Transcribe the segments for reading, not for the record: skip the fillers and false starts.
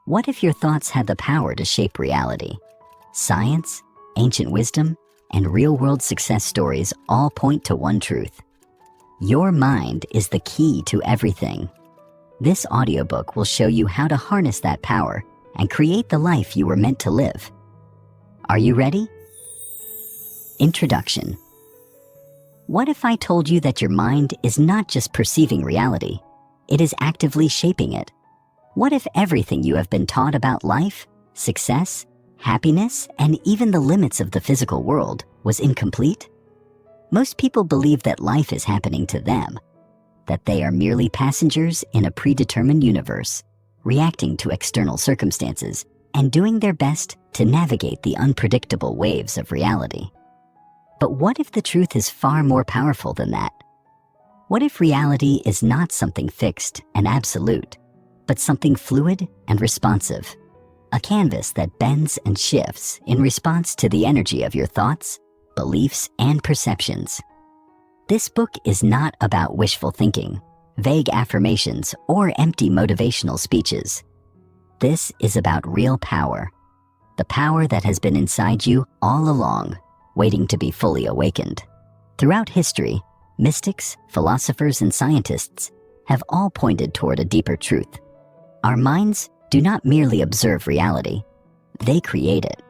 What if your thoughts had the power to shape reality? Science, ancient wisdom, and real-world success stories all point to one truth. Your mind is the key to everything. This audiobook will show you how to harness that power and create the life you were meant to live. Are you ready? Introduction. What if I told you that your mind is not just perceiving reality, it is actively shaping it? What if everything you have been taught about life, success, happiness, and even the limits of the physical world was incomplete? Most people believe that life is happening to them, that they are merely passengers in a predetermined universe, reacting to external circumstances and doing their best to navigate the unpredictable waves of reality. But what if the truth is far more powerful than that? What if reality is not something fixed and absolute, but something fluid and responsive? A canvas that bends and shifts in response to the energy of your thoughts, beliefs, and perceptions. This book is not about wishful thinking, vague affirmations, or empty motivational speeches. This is about real power, the power that has been inside you all along, waiting to be fully awakened. Throughout history, mystics, philosophers, and scientists have all pointed toward a deeper truth. Our minds do not merely observe reality, they create it.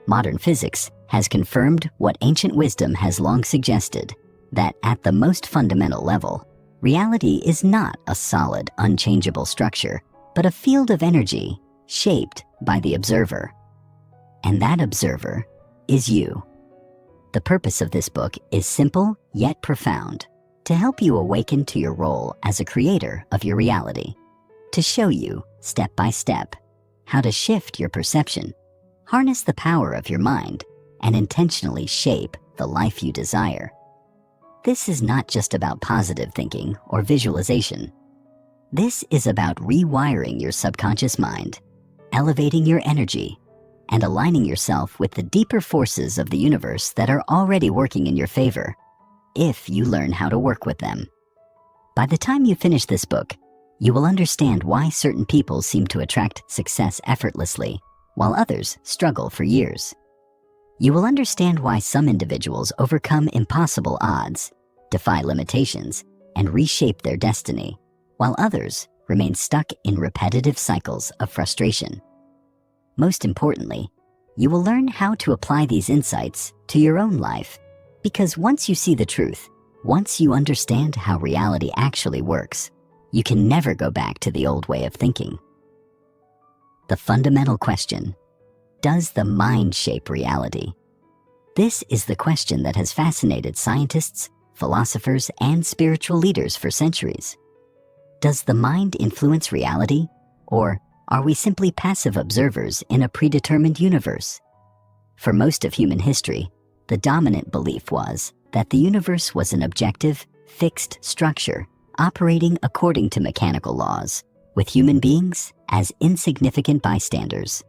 Modern physics has confirmed what ancient wisdom has long suggested, that at the most fundamental level, reality is not a solid, unchangeable structure, but a field of energy shaped by the observer. And that observer is you. The purpose of this book is simple yet profound, to help you awaken to your role as a creator of your reality, to show you, step by step, how to shift your perception, harness the power of your mind, and intentionally shape the life you desire. This is not just about positive thinking or visualization. This is about rewiring your subconscious mind, elevating your energy, and aligning yourself with the deeper forces of the universe that are already working in your favor, if you learn how to work with them. By the time you finish this book, you will understand why certain people seem to attract success effortlessly, while others struggle for years. You will understand why some individuals overcome impossible odds, defy limitations, and reshape their destiny, while others remain stuck in repetitive cycles of frustration. Most importantly, you will learn how to apply these insights to your own life, because once you see the truth, once you understand how reality actually works, you can never go back to the old way of thinking. The fundamental question: does the mind shape reality? This is the question that has fascinated scientists, philosophers, and spiritual leaders for centuries. Does the mind influence reality, or are we simply passive observers in a predetermined universe? For most of human history, the dominant belief was that the universe was an objective, fixed structure operating according to mechanical laws, with human beings as insignificant bystanders.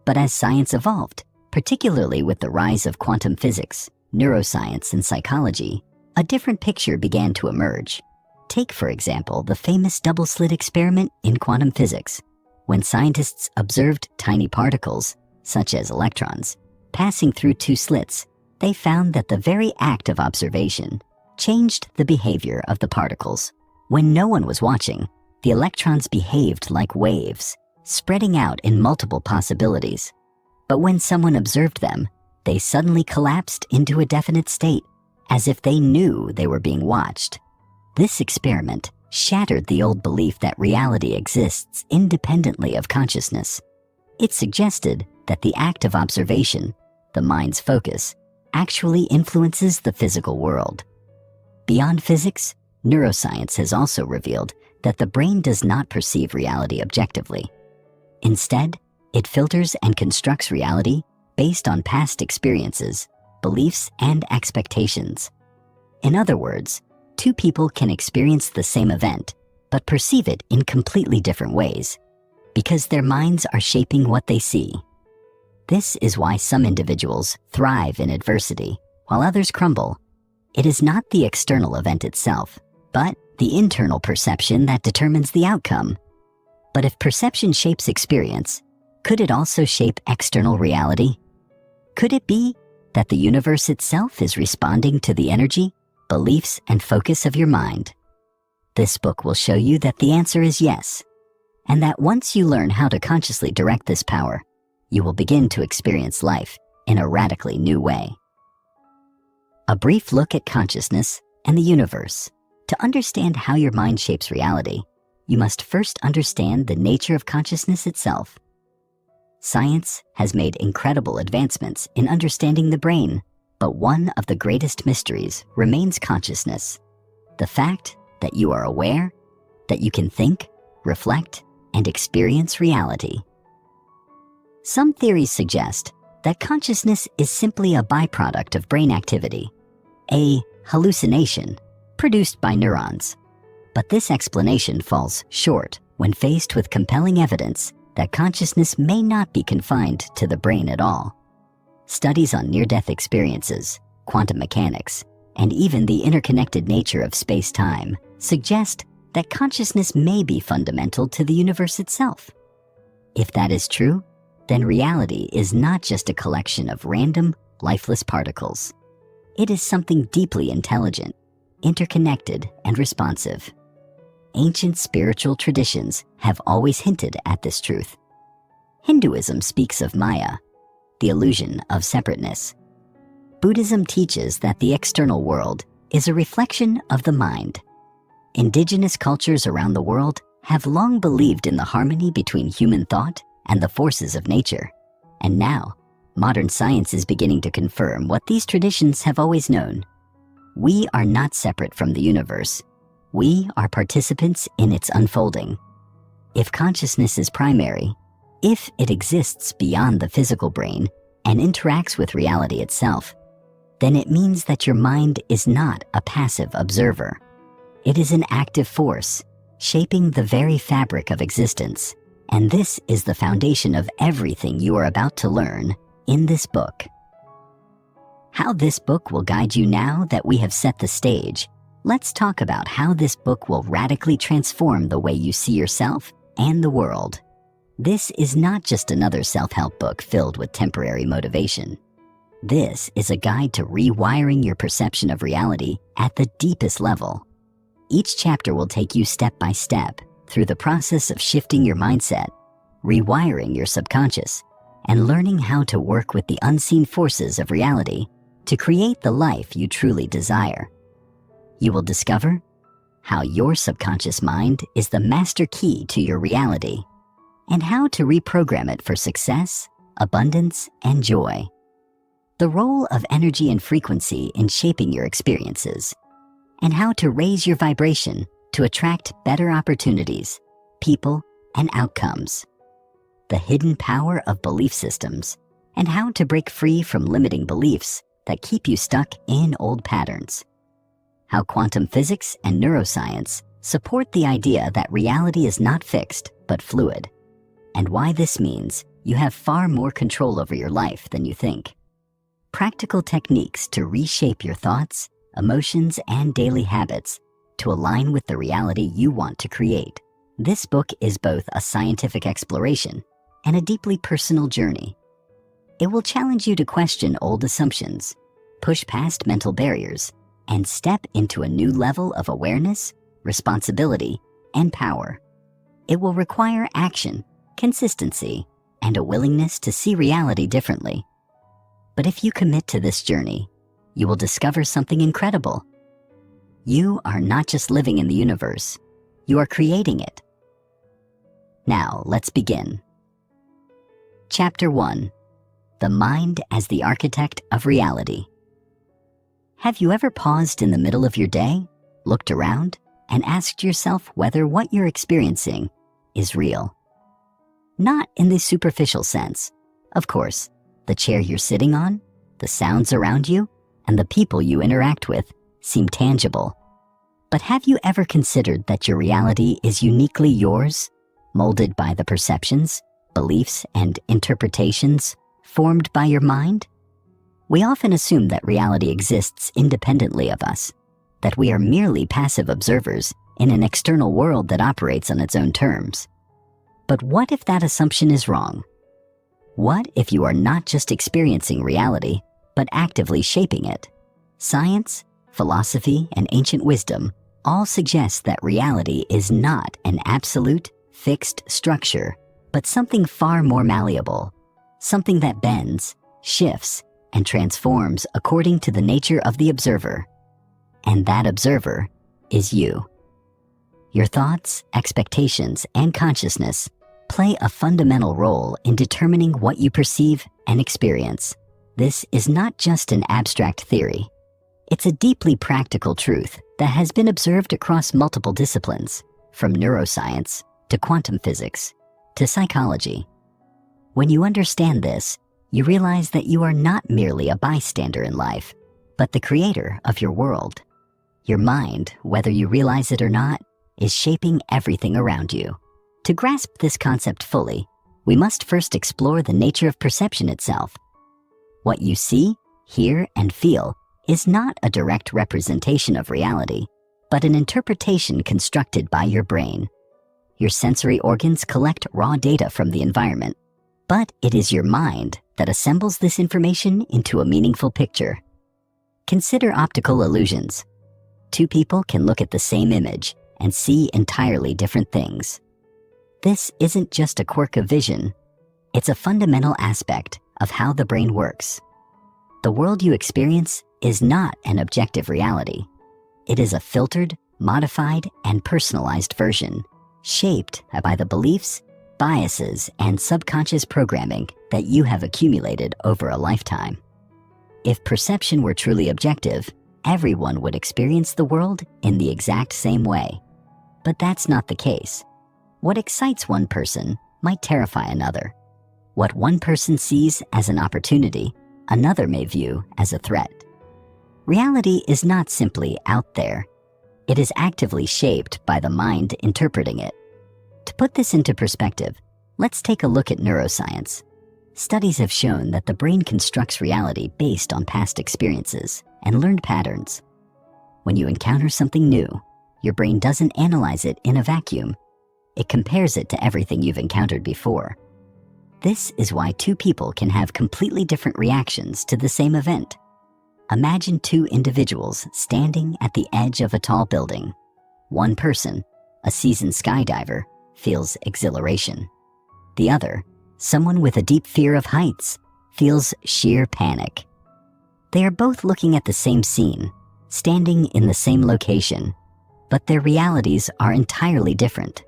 But as science evolved, particularly with the rise of quantum physics, neuroscience, and psychology, a different picture began to emerge. Take, for example, the famous double-slit experiment in quantum physics. When scientists observed tiny particles, such as electrons, passing through two slits, they found that the very act of observation changed the behavior of the particles. When no one was watching, the electrons behaved like waves, spreading out in multiple possibilities. But when someone observed them, they suddenly collapsed into a definite state, as if they knew they were being watched. This experiment shattered the old belief that reality exists independently of consciousness. It suggested that the act of observation, the mind's focus, actually influences the physical world. Beyond physics, neuroscience has also revealed that the brain does not perceive reality objectively. Instead, it filters and constructs reality based on past experiences, beliefs, and expectations. In other words, two people can experience the same event, but perceive it in completely different ways, because their minds are shaping what they see. This is why some individuals thrive in adversity, while others crumble. It is not the external event itself, but the internal perception that determines the outcome. But if perception shapes experience, could it also shape external reality? Could it be that the universe itself is responding to the energy, beliefs, and focus of your mind? This book will show you that the answer is yes, and that once you learn how to consciously direct this power, you will begin to experience life in a radically new way. A brief look at consciousness and the universe. To understand how your mind shapes reality, you must first understand the nature of consciousness itself. Science has made incredible advancements in understanding the brain, but one of the greatest mysteries remains consciousness. The fact that you are aware, that you can think, reflect, and experience reality. Some theories suggest that consciousness is simply a byproduct of brain activity, a hallucination produced by neurons. But this explanation falls short when faced with compelling evidence that consciousness may not be confined to the brain at all. Studies on near-death experiences, quantum mechanics, and even the interconnected nature of space-time suggest that consciousness may be fundamental to the universe itself. If that is true, then reality is not just a collection of random, lifeless particles. It is something deeply intelligent, interconnected, and responsive. Ancient spiritual traditions have always hinted at this truth. Hinduism speaks of Maya, the illusion of separateness. Buddhism teaches that the external world is a reflection of the mind. Indigenous cultures around the world have long believed in the harmony between human thought and the forces of nature. And now, modern science is beginning to confirm what these traditions have always known. We are not separate from the universe. We are participants in its unfolding. If consciousness is primary, if it exists beyond the physical brain and interacts with reality itself, then it means that your mind is not a passive observer. It is an active force, shaping the very fabric of existence. And this is the foundation of everything you are about to learn in this book. How this book will guide you now that we have set the stage, let's talk about how this book will radically transform the way you see yourself and the world. This is not just another self-help book filled with temporary motivation. This is a guide to rewiring your perception of reality at the deepest level. Each chapter will take you step by step through the process of shifting your mindset, rewiring your subconscious, and learning how to work with the unseen forces of reality to create the life you truly desire. You will discover how your subconscious mind is the master key to your reality and how to reprogram it for success, abundance, and joy. The role of energy and frequency in shaping your experiences, and how to raise your vibration to attract better opportunities, people, and outcomes. The hidden power of belief systems, and how to break free from limiting beliefs that keep you stuck in old patterns. How quantum physics and neuroscience support the idea that reality is not fixed, but fluid, and why this means you have far more control over your life than you think. Practical techniques to reshape your thoughts, emotions, and daily habits to align with the reality you want to create. This book is both a scientific exploration and a deeply personal journey. It will challenge you to question old assumptions, push past mental barriers, and step into a new level of awareness, responsibility, and power. It will require action, consistency, and a willingness to see reality differently. But if you commit to this journey, you will discover something incredible. You are not just living in the universe, you are creating it. Now, let's begin. Chapter 1. The Mind as the Architect of Reality. Have you ever paused in the middle of your day, looked around, and asked yourself whether what you're experiencing is real? Not in the superficial sense. Of course, the chair you're sitting on, the sounds around you, and the people you interact with seem tangible. But have you ever considered that your reality is uniquely yours, molded by the perceptions, beliefs, and interpretations formed by your mind? We often assume that reality exists independently of us, that we are merely passive observers in an external world that operates on its own terms. But what if that assumption is wrong? What if you are not just experiencing reality, but actively shaping it? Science, philosophy, and ancient wisdom all suggest that reality is not an absolute, fixed structure, but something far more malleable, something that bends, shifts, and transforms according to the nature of the observer. And that observer is you. Your thoughts, expectations, and consciousness play a fundamental role in determining what you perceive and experience. This is not just an abstract theory. It's a deeply practical truth that has been observed across multiple disciplines, from neuroscience to quantum physics to psychology. When you understand this, you realize that you are not merely a bystander in life, but the creator of your world. Your mind, whether you realize it or not, is shaping everything around you. To grasp this concept fully, we must first explore the nature of perception itself. What you see, hear, and feel is not a direct representation of reality, but an interpretation constructed by your brain. Your sensory organs collect raw data from the environment, but it is your mind that assembles this information into a meaningful picture. Consider optical illusions. Two people can look at the same image and see entirely different things. This isn't just a quirk of vision, it's a fundamental aspect of how the brain works. The world you experience is not an objective reality. It is a filtered, modified, and personalized version, shaped by the beliefs, biases, and subconscious programming that you have accumulated over a lifetime. If perception were truly objective, everyone would experience the world in the exact same way. But that's not the case. What excites one person might terrify another. What one person sees as an opportunity, another may view as a threat. Reality is not simply out there. It is actively shaped by the mind interpreting it. To put this into perspective, let's take a look at neuroscience. Studies have shown that the brain constructs reality based on past experiences and learned patterns. When you encounter something new, your brain doesn't analyze it in a vacuum. It compares it to everything you've encountered before. This is why two people can have completely different reactions to the same event. Imagine two individuals standing at the edge of a tall building. One person, a seasoned skydiver, feels exhilaration. The other, someone with a deep fear of heights, feels sheer panic. They are both looking at the same scene, standing in the same location, but their realities are entirely different.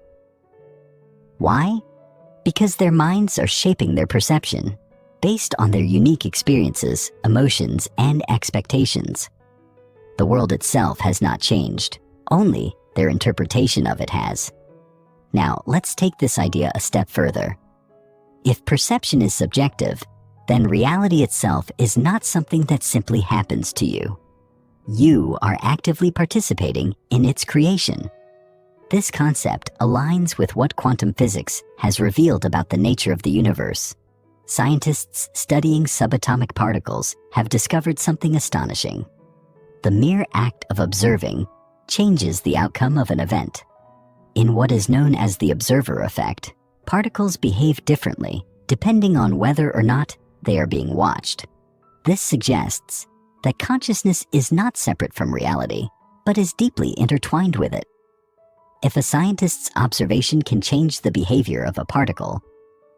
Why? Because their minds are shaping their perception based on their unique experiences, emotions, and expectations. The world itself has not changed, only their interpretation of it has. Now, let's take this idea a step further. If perception is subjective, then reality itself is not something that simply happens to you. You are actively participating in its creation. This concept aligns with what quantum physics has revealed about the nature of the universe. Scientists studying subatomic particles have discovered something astonishing. The mere act of observing changes the outcome of an event. In what is known as the observer effect, particles behave differently depending on whether or not they are being watched. This suggests that consciousness is not separate from reality, but is deeply intertwined with it. If a scientist's observation can change the behavior of a particle,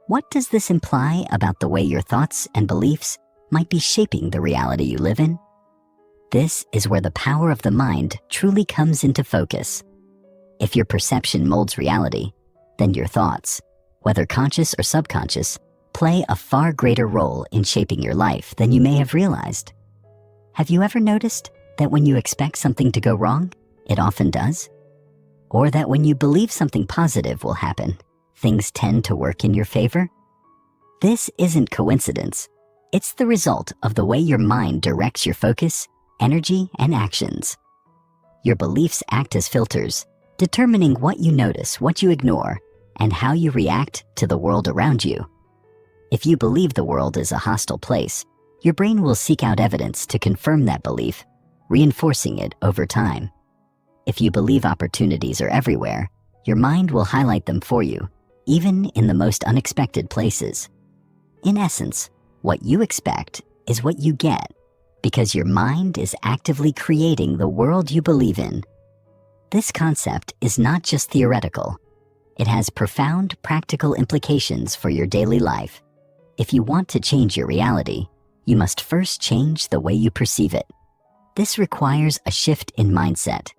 what does this imply about the way your thoughts and beliefs might be shaping the reality you live in? This is where the power of the mind truly comes into focus. If your perception molds reality, then your thoughts, whether conscious or subconscious, play a far greater role in shaping your life than you may have realized. Have you ever noticed that when you expect something to go wrong, it often does? Or that when you believe something positive will happen, things tend to work in your favor? This isn't coincidence. It's the result of the way your mind directs your focus, energy, and actions. Your beliefs act as filters, determining what you notice, what you ignore, and how you react to the world around you. If you believe the world is a hostile place, your brain will seek out evidence to confirm that belief, reinforcing it over time. If you believe opportunities are everywhere, your mind will highlight them for you, even in the most unexpected places. In essence, what you expect is what you get, because your mind is actively creating the world you believe in. This concept is not just theoretical. It has profound practical implications for your daily life. If you want to change your reality, you must first change the way you perceive it. This requires a shift in mindset,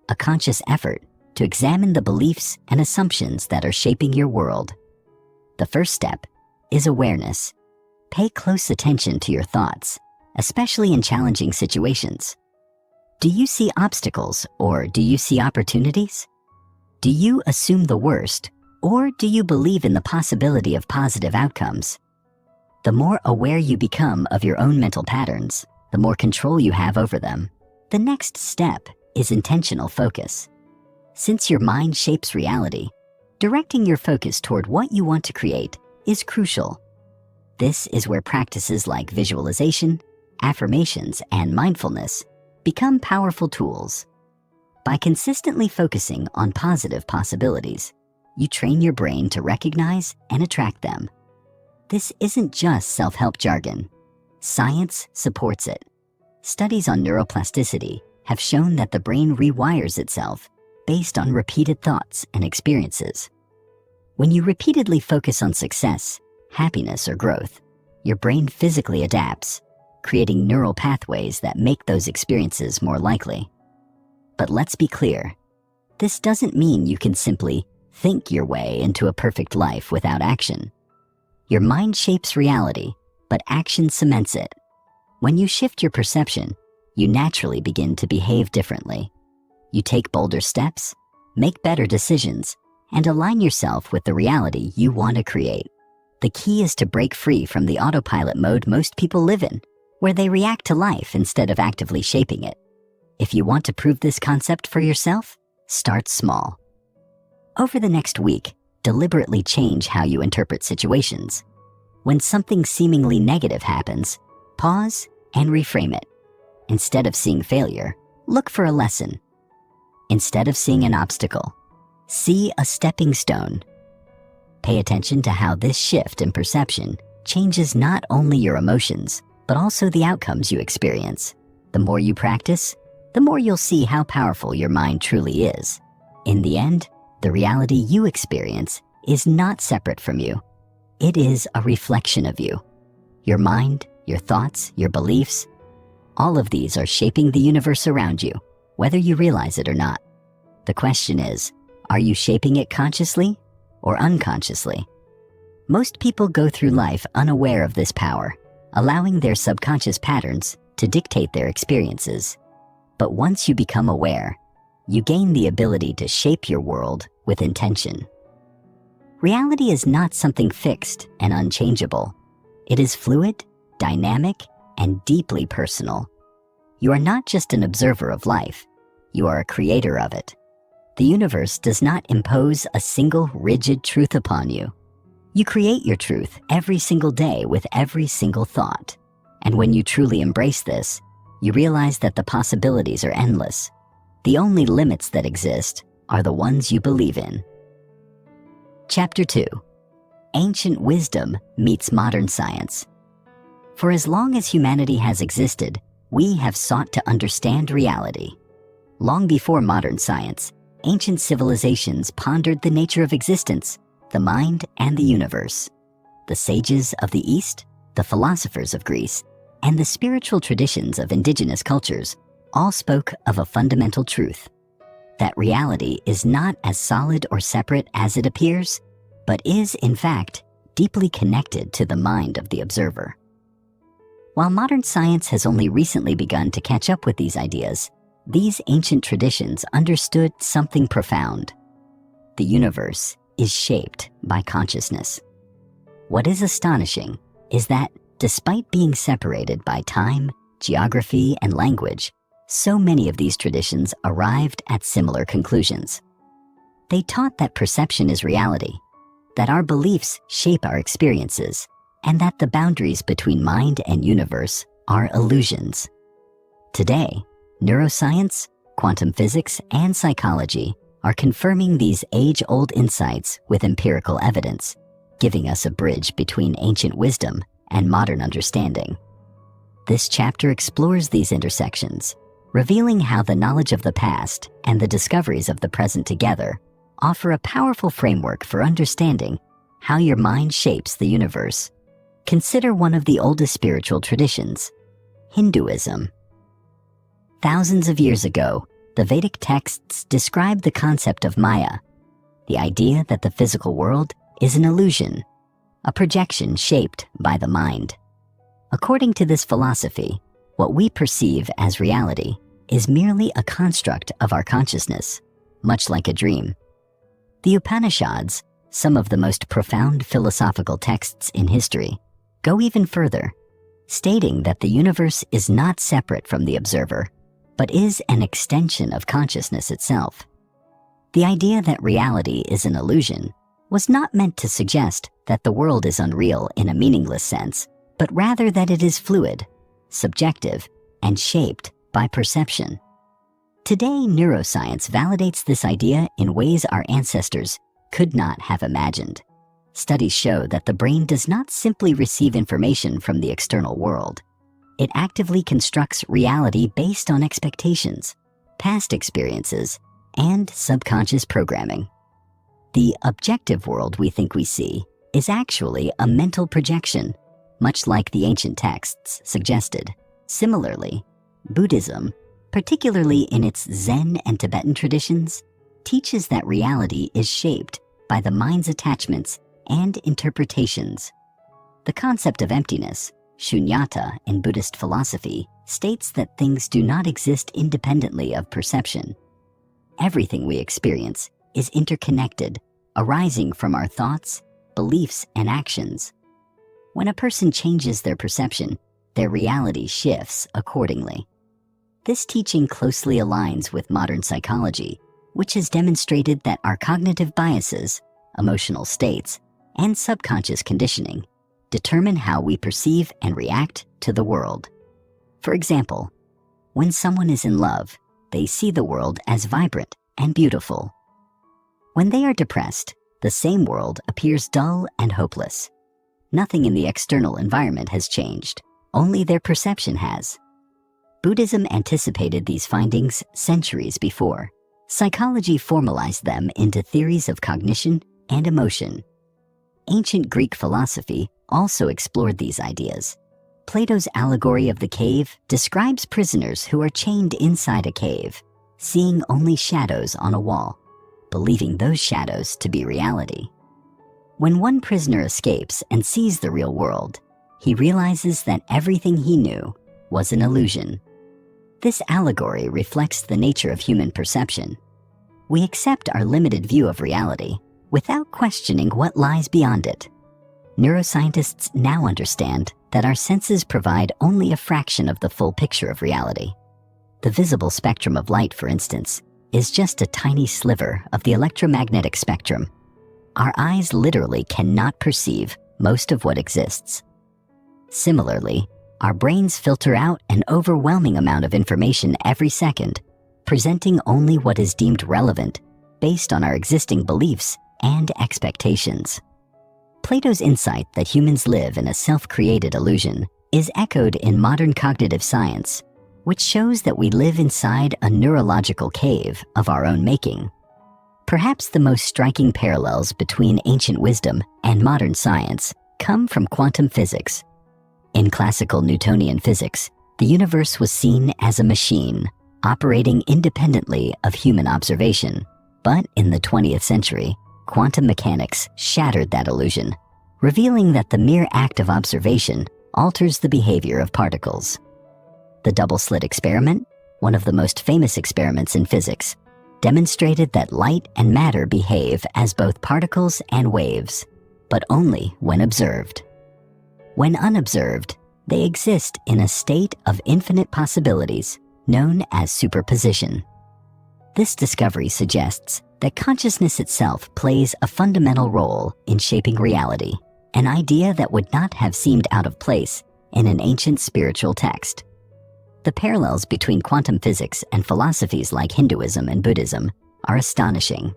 a conscious effort to examine the beliefs and assumptions that are shaping your world. The first step is awareness. Pay close attention to your thoughts, especially in challenging situations. Do you see obstacles or do you see opportunities? Do you assume the worst or do you believe in the possibility of positive outcomes? The more aware you become of your own mental patterns, the more control you have over them. The next step is intentional focus. Since your mind shapes reality, directing your focus toward what you want to create is crucial. This is where practices like visualization, affirmations, and mindfulness become powerful tools. By consistently focusing on positive possibilities, you train your brain to recognize and attract them. This isn't just self-help jargon. Science supports it. Studies on neuroplasticity have shown that the brain rewires itself based on repeated thoughts and experiences. When you repeatedly focus on success, happiness, or growth, your brain physically adapts, creating neural pathways that make those experiences more likely. But let's be clear, this doesn't mean you can simply think your way into a perfect life without action. Your mind shapes reality, but action cements it. When you shift your perception, you naturally begin to behave differently. You take bolder steps, make better decisions, and align yourself with the reality you want to create. The key is to break free from the autopilot mode most people live in, where they react to life instead of actively shaping it. If you want to prove this concept for yourself, start small. Over the next week, deliberately change how you interpret situations. When something seemingly negative happens, pause and reframe it. Instead of seeing failure, look for a lesson. Instead of seeing an obstacle, see a stepping stone. Pay attention to how this shift in perception changes not only your emotions, but also the outcomes you experience. The more you practice, the more you'll see how powerful your mind truly is. In the end, the reality you experience is not separate from you. It is a reflection of you. Your mind, your thoughts, your beliefs, all of these are shaping the universe around you, whether you realize it or not. The question is, are you shaping it consciously or unconsciously? Most people go through life unaware of this power, allowing their subconscious patterns to dictate their experiences. But once you become aware, you gain the ability to shape your world with intention. Reality is not something fixed and unchangeable. It is fluid, dynamic, and deeply personal. You are not just an observer of life, you are a creator of it. The universe does not impose a single rigid truth upon you. You create your truth every single day with every single thought. And when you truly embrace this, you realize that the possibilities are endless. The only limits that exist are the ones you believe in. Chapter 2. Ancient wisdom meets modern science. For as long as humanity has existed, we have sought to understand reality. Long before modern science, ancient civilizations pondered the nature of existence, the mind, and the universe. The sages of the East, the philosophers of Greece, and the spiritual traditions of indigenous cultures all spoke of a fundamental truth: that reality is not as solid or separate as it appears, but is, in fact, deeply connected to the mind of the observer. While modern science has only recently begun to catch up with these ideas, these ancient traditions understood something profound. The universe is shaped by consciousness. What is astonishing is that, despite being separated by time, geography, and language, so many of these traditions arrived at similar conclusions. They taught that perception is reality, that our beliefs shape our experiences, and that the boundaries between mind and universe are illusions. Today, neuroscience, quantum physics, and psychology are confirming these age-old insights with empirical evidence, giving us a bridge between ancient wisdom and modern understanding. This chapter explores these intersections, revealing how the knowledge of the past and the discoveries of the present together offer a powerful framework for understanding how your mind shapes the universe. Consider one of the oldest spiritual traditions, Hinduism. Thousands of years ago, the Vedic texts describe the concept of Maya, the idea that the physical world is an illusion, a projection shaped by the mind. According to this philosophy, what we perceive as reality is merely a construct of our consciousness, much like a dream. The Upanishads, some of the most profound philosophical texts in history, go even further, stating that the universe is not separate from the observer, but is an extension of consciousness itself. The idea that reality is an illusion was not meant to suggest that the world is unreal in a meaningless sense, but rather that it is fluid, subjective, and shaped by perception. Today, neuroscience validates this idea in ways our ancestors could not have imagined. Studies show that the brain does not simply receive information from the external world. It actively constructs reality based on expectations, past experiences, and subconscious programming. The objective world we think we see is actually a mental projection, much like the ancient texts suggested. Similarly, Buddhism, particularly in its Zen and Tibetan traditions, teaches that reality is shaped by the mind's attachments and interpretations. The concept of emptiness, shunyata in Buddhist philosophy, states that things do not exist independently of perception. Everything we experience is interconnected, arising from our thoughts, beliefs, and actions. When a person changes their perception, their reality shifts accordingly. This teaching closely aligns with modern psychology, which has demonstrated that our cognitive biases, emotional states, and subconscious conditioning determine how we perceive and react to the world. For example, when someone is in love, they see the world as vibrant and beautiful. When they are depressed, the same world appears dull and hopeless. Nothing in the external environment has changed, only their perception has. Buddhism anticipated these findings centuries before. Psychology formalized them into theories of cognition and emotion. Ancient Greek philosophy also explored these ideas. Plato's allegory of the cave describes prisoners who are chained inside a cave, seeing only shadows on a wall, believing those shadows to be reality. When one prisoner escapes and sees the real world, he realizes that everything he knew was an illusion. This allegory reflects the nature of human perception. We accept our limited view of reality without questioning what lies beyond it. Neuroscientists now understand that our senses provide only a fraction of the full picture of reality. The visible spectrum of light, for instance, is just a tiny sliver of the electromagnetic spectrum. Our eyes literally cannot perceive most of what exists. Similarly, our brains filter out an overwhelming amount of information every second, presenting only what is deemed relevant based on our existing beliefs and expectations. Plato's insight that humans live in a self-created illusion is echoed in modern cognitive science, which shows that we live inside a neurological cave of our own making. Perhaps the most striking parallels between ancient wisdom and modern science come from quantum physics. In classical Newtonian physics, the universe was seen as a machine operating independently of human observation. But in the 20th century, quantum mechanics shattered that illusion, revealing that the mere act of observation alters the behavior of particles. The double-slit experiment, one of the most famous experiments in physics, demonstrated that light and matter behave as both particles and waves, but only when observed. When unobserved, they exist in a state of infinite possibilities known as superposition. This discovery suggests that consciousness itself plays a fundamental role in shaping reality, an idea that would not have seemed out of place in an ancient spiritual text. The parallels between quantum physics and philosophies like Hinduism and Buddhism are astonishing.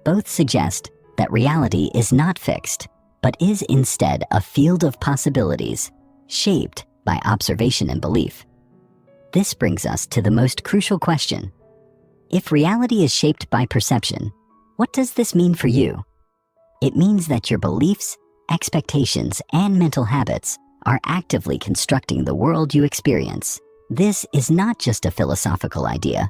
Both suggest that reality is not fixed, but is instead a field of possibilities shaped by observation and belief. This brings us to the most crucial question. If reality is shaped by perception, what does this mean for you? It means that your beliefs, expectations, and mental habits are actively constructing the world you experience. This is not just a philosophical idea.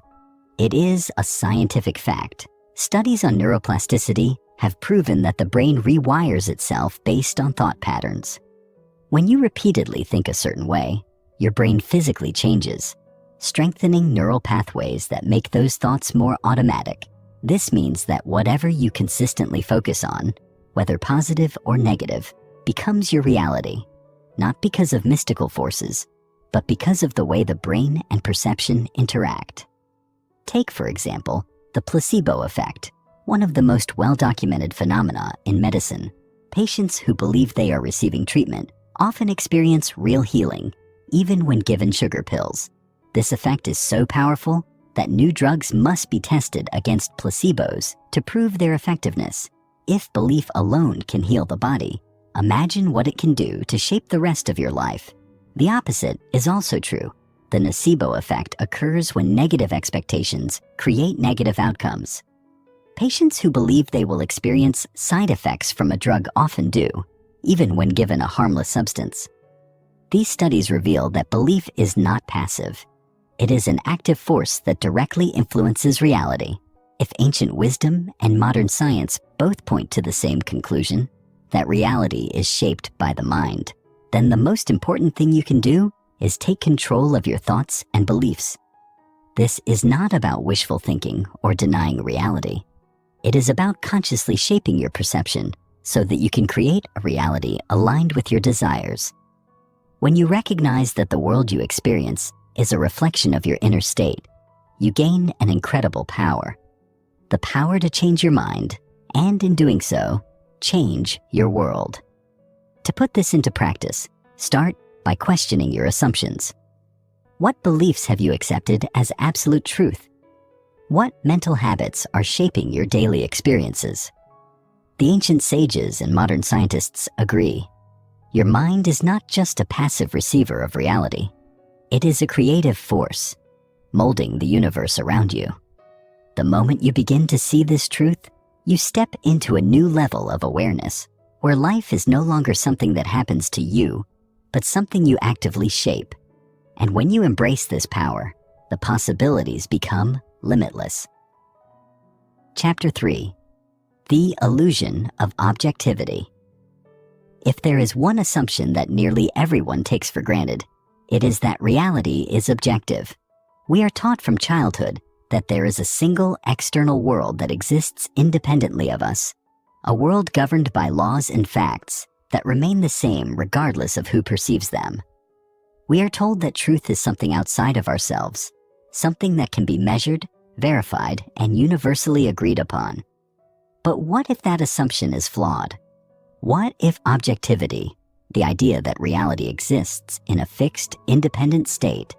It is a scientific fact. Studies on neuroplasticity have proven that the brain rewires itself based on thought patterns. When you repeatedly think a certain way, your brain physically changes, strengthening neural pathways that make those thoughts more automatic. This means that whatever you consistently focus on, whether positive or negative, becomes your reality, not because of mystical forces, but because of the way the brain and perception interact. Take, for example, the placebo effect, one of the most well-documented phenomena in medicine. Patients who believe they are receiving treatment often experience real healing, even when given sugar pills. This effect is so powerful that new drugs must be tested against placebos to prove their effectiveness. If belief alone can heal the body, imagine what it can do to shape the rest of your life. The opposite is also true. The nocebo effect occurs when negative expectations create negative outcomes. Patients who believe they will experience side effects from a drug often do, even when given a harmless substance. These studies reveal that belief is not passive. It is an active force that directly influences reality. If ancient wisdom and modern science both point to the same conclusion, that reality is shaped by the mind, then the most important thing you can do is take control of your thoughts and beliefs. This is not about wishful thinking or denying reality. It is about consciously shaping your perception so that you can create a reality aligned with your desires. When you recognize that the world you experience is a reflection of your inner state, you gain an incredible power. The power to change your mind, and in doing so, change your world. To put this into practice, start by questioning your assumptions. What beliefs have you accepted as absolute truth? What mental habits are shaping your daily experiences? The ancient sages and modern scientists agree. Your mind is not just a passive receiver of reality. It is a creative force, molding the universe around you. The moment you begin to see this truth, you step into a new level of awareness, where life is no longer something that happens to you, but something you actively shape. And when you embrace this power, the possibilities become limitless. Chapter 3. The Illusion of Objectivity. If there is one assumption that nearly everyone takes for granted, it is that reality is objective. We are taught from childhood that there is a single external world that exists independently of us, a world governed by laws and facts that remain the same regardless of who perceives them. We are told that truth is something outside of ourselves, something that can be measured, verified, and universally agreed upon. But what if that assumption is flawed? What if objectivity, the idea that reality exists in a fixed, independent state,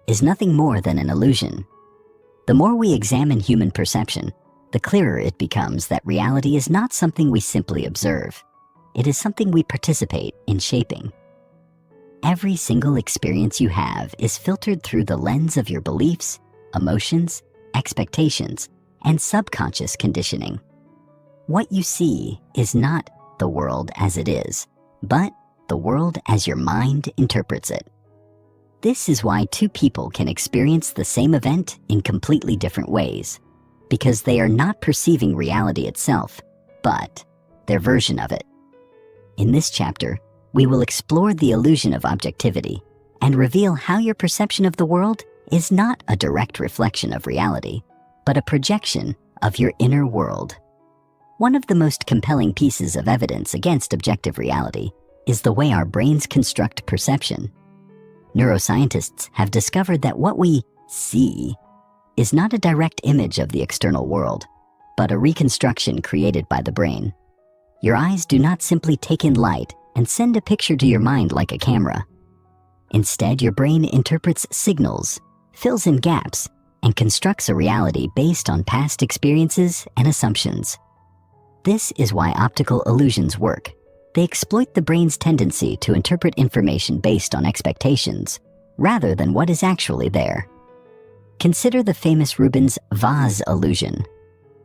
is nothing more than an illusion? The more we examine human perception, the clearer it becomes that reality is not something we simply observe. It is something we participate in shaping. Every single experience you have is filtered through the lens of your beliefs, emotions, expectations, and subconscious conditioning. What you see is not the world as it is, but the world as your mind interprets it. This is why two people can experience the same event in completely different ways, because they are not perceiving reality itself, but their version of it. In this chapter, we will explore the illusion of objectivity and reveal how your perception of the world is not a direct reflection of reality, but a projection of your inner world. One of the most compelling pieces of evidence against objective reality is the way our brains construct perception. Neuroscientists have discovered that what we see is not a direct image of the external world, but a reconstruction created by the brain. Your eyes do not simply take in light and send a picture to your mind like a camera. Instead, your brain interprets signals, fills in gaps, and constructs a reality based on past experiences and assumptions. This is why optical illusions work. They exploit the brain's tendency to interpret information based on expectations, rather than what is actually there. Consider the famous Rubens' vase illusion.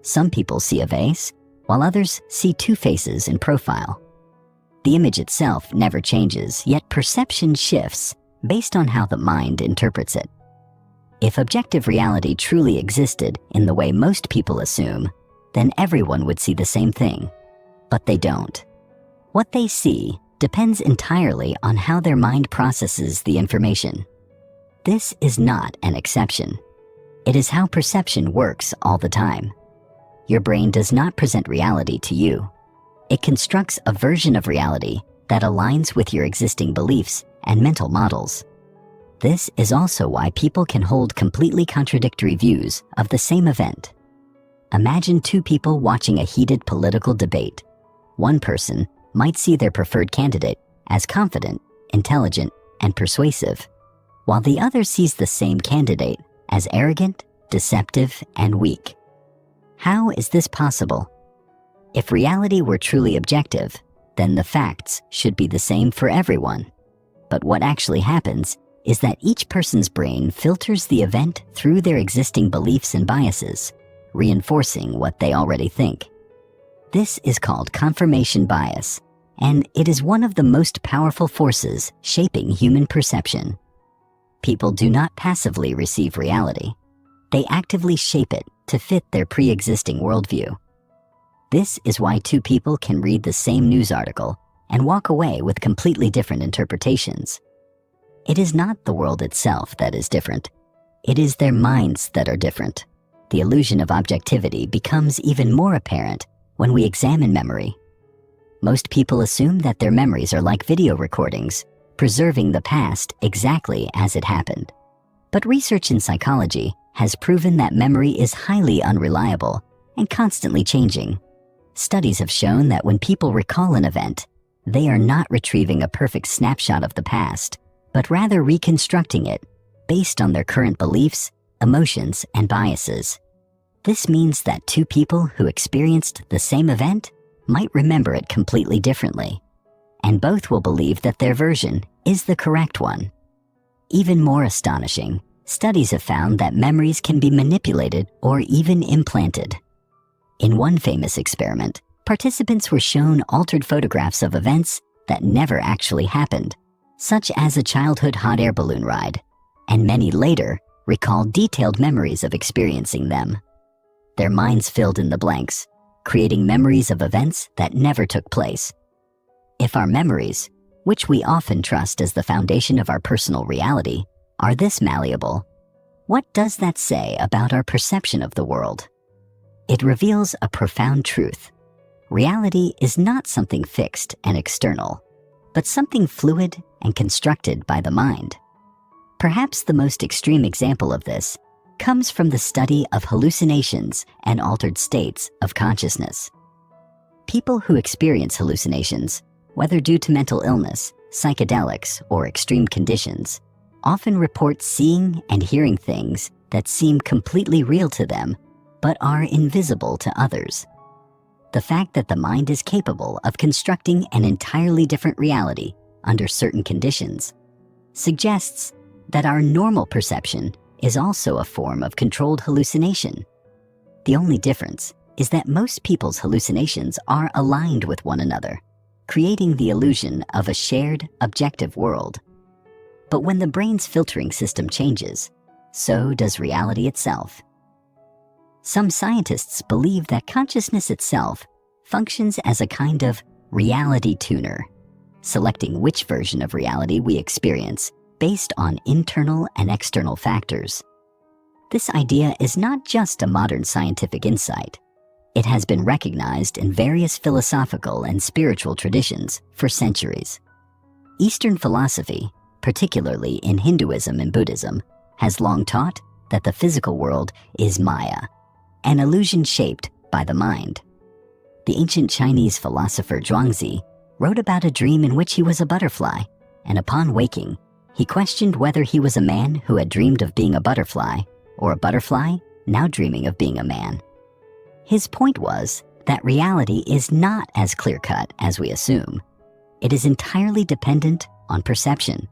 Some people see a vase, while others see two faces in profile. The image itself never changes, yet perception shifts based on how the mind interprets it. If objective reality truly existed in the way most people assume, then everyone would see the same thing. But they don't. What they see depends entirely on how their mind processes the information. This is not an exception. It is how perception works all the time. Your brain does not present reality to you. It constructs a version of reality that aligns with your existing beliefs and mental models. This is also why people can hold completely contradictory views of the same event. Imagine two people watching a heated political debate. One person might see their preferred candidate as confident, intelligent, and persuasive, while the other sees the same candidate as arrogant, deceptive, and weak. How is this possible? If reality were truly objective, then the facts should be the same for everyone. But what actually happens is that each person's brain filters the event through their existing beliefs and biases, reinforcing what they already think. This is called confirmation bias, and it is one of the most powerful forces shaping human perception. People do not passively receive reality. They actively shape it to fit their pre-existing worldview. This is why two people can read the same news article and walk away with completely different interpretations. It is not the world itself that is different. It is their minds that are different. The illusion of objectivity becomes even more apparent when we examine memory. Most people assume that their memories are like video recordings, preserving the past exactly as it happened. But research in psychology has proven that memory is highly unreliable and constantly changing. Studies have shown that when people recall an event, they are not retrieving a perfect snapshot of the past, but rather reconstructing it based on their current beliefs, emotions, and biases. This means that two people who experienced the same event might remember it completely differently, and both will believe that their version is the correct one. Even more astonishing, studies have found that memories can be manipulated or even implanted. In one famous experiment, participants were shown altered photographs of events that never actually happened, such as a childhood hot air balloon ride, and many later recalled detailed memories of experiencing them. Their minds filled in the blanks, creating memories of events that never took place. If our memories, which we often trust as the foundation of our personal reality, are this malleable, what does that say about our perception of the world? It reveals a profound truth. Reality is not something fixed and external, but something fluid and constructed by the mind. Perhaps the most extreme example of this comes from the study of hallucinations and altered states of consciousness. People who experience hallucinations, whether due to mental illness, psychedelics, or extreme conditions, often report seeing and hearing things that seem completely real to them, but are invisible to others. The fact that the mind is capable of constructing an entirely different reality under certain conditions suggests that our normal perception is also a form of controlled hallucination. The only difference is that most people's hallucinations are aligned with one another, creating the illusion of a shared, objective world. But when the brain's filtering system changes, so does reality itself. Some scientists believe that consciousness itself functions as a kind of reality tuner, selecting which version of reality we experience based on internal and external factors. This idea is not just a modern scientific insight. It has been recognized in various philosophical and spiritual traditions for centuries. Eastern philosophy, particularly in Hinduism and Buddhism, has long taught that the physical world is Maya, an illusion shaped by the mind. The ancient Chinese philosopher Zhuangzi wrote about a dream in which he was a butterfly, and upon waking, he questioned whether he was a man who had dreamed of being a butterfly or a butterfly now dreaming of being a man. His point was that reality is not as clear-cut as we assume. It is entirely dependent on perception.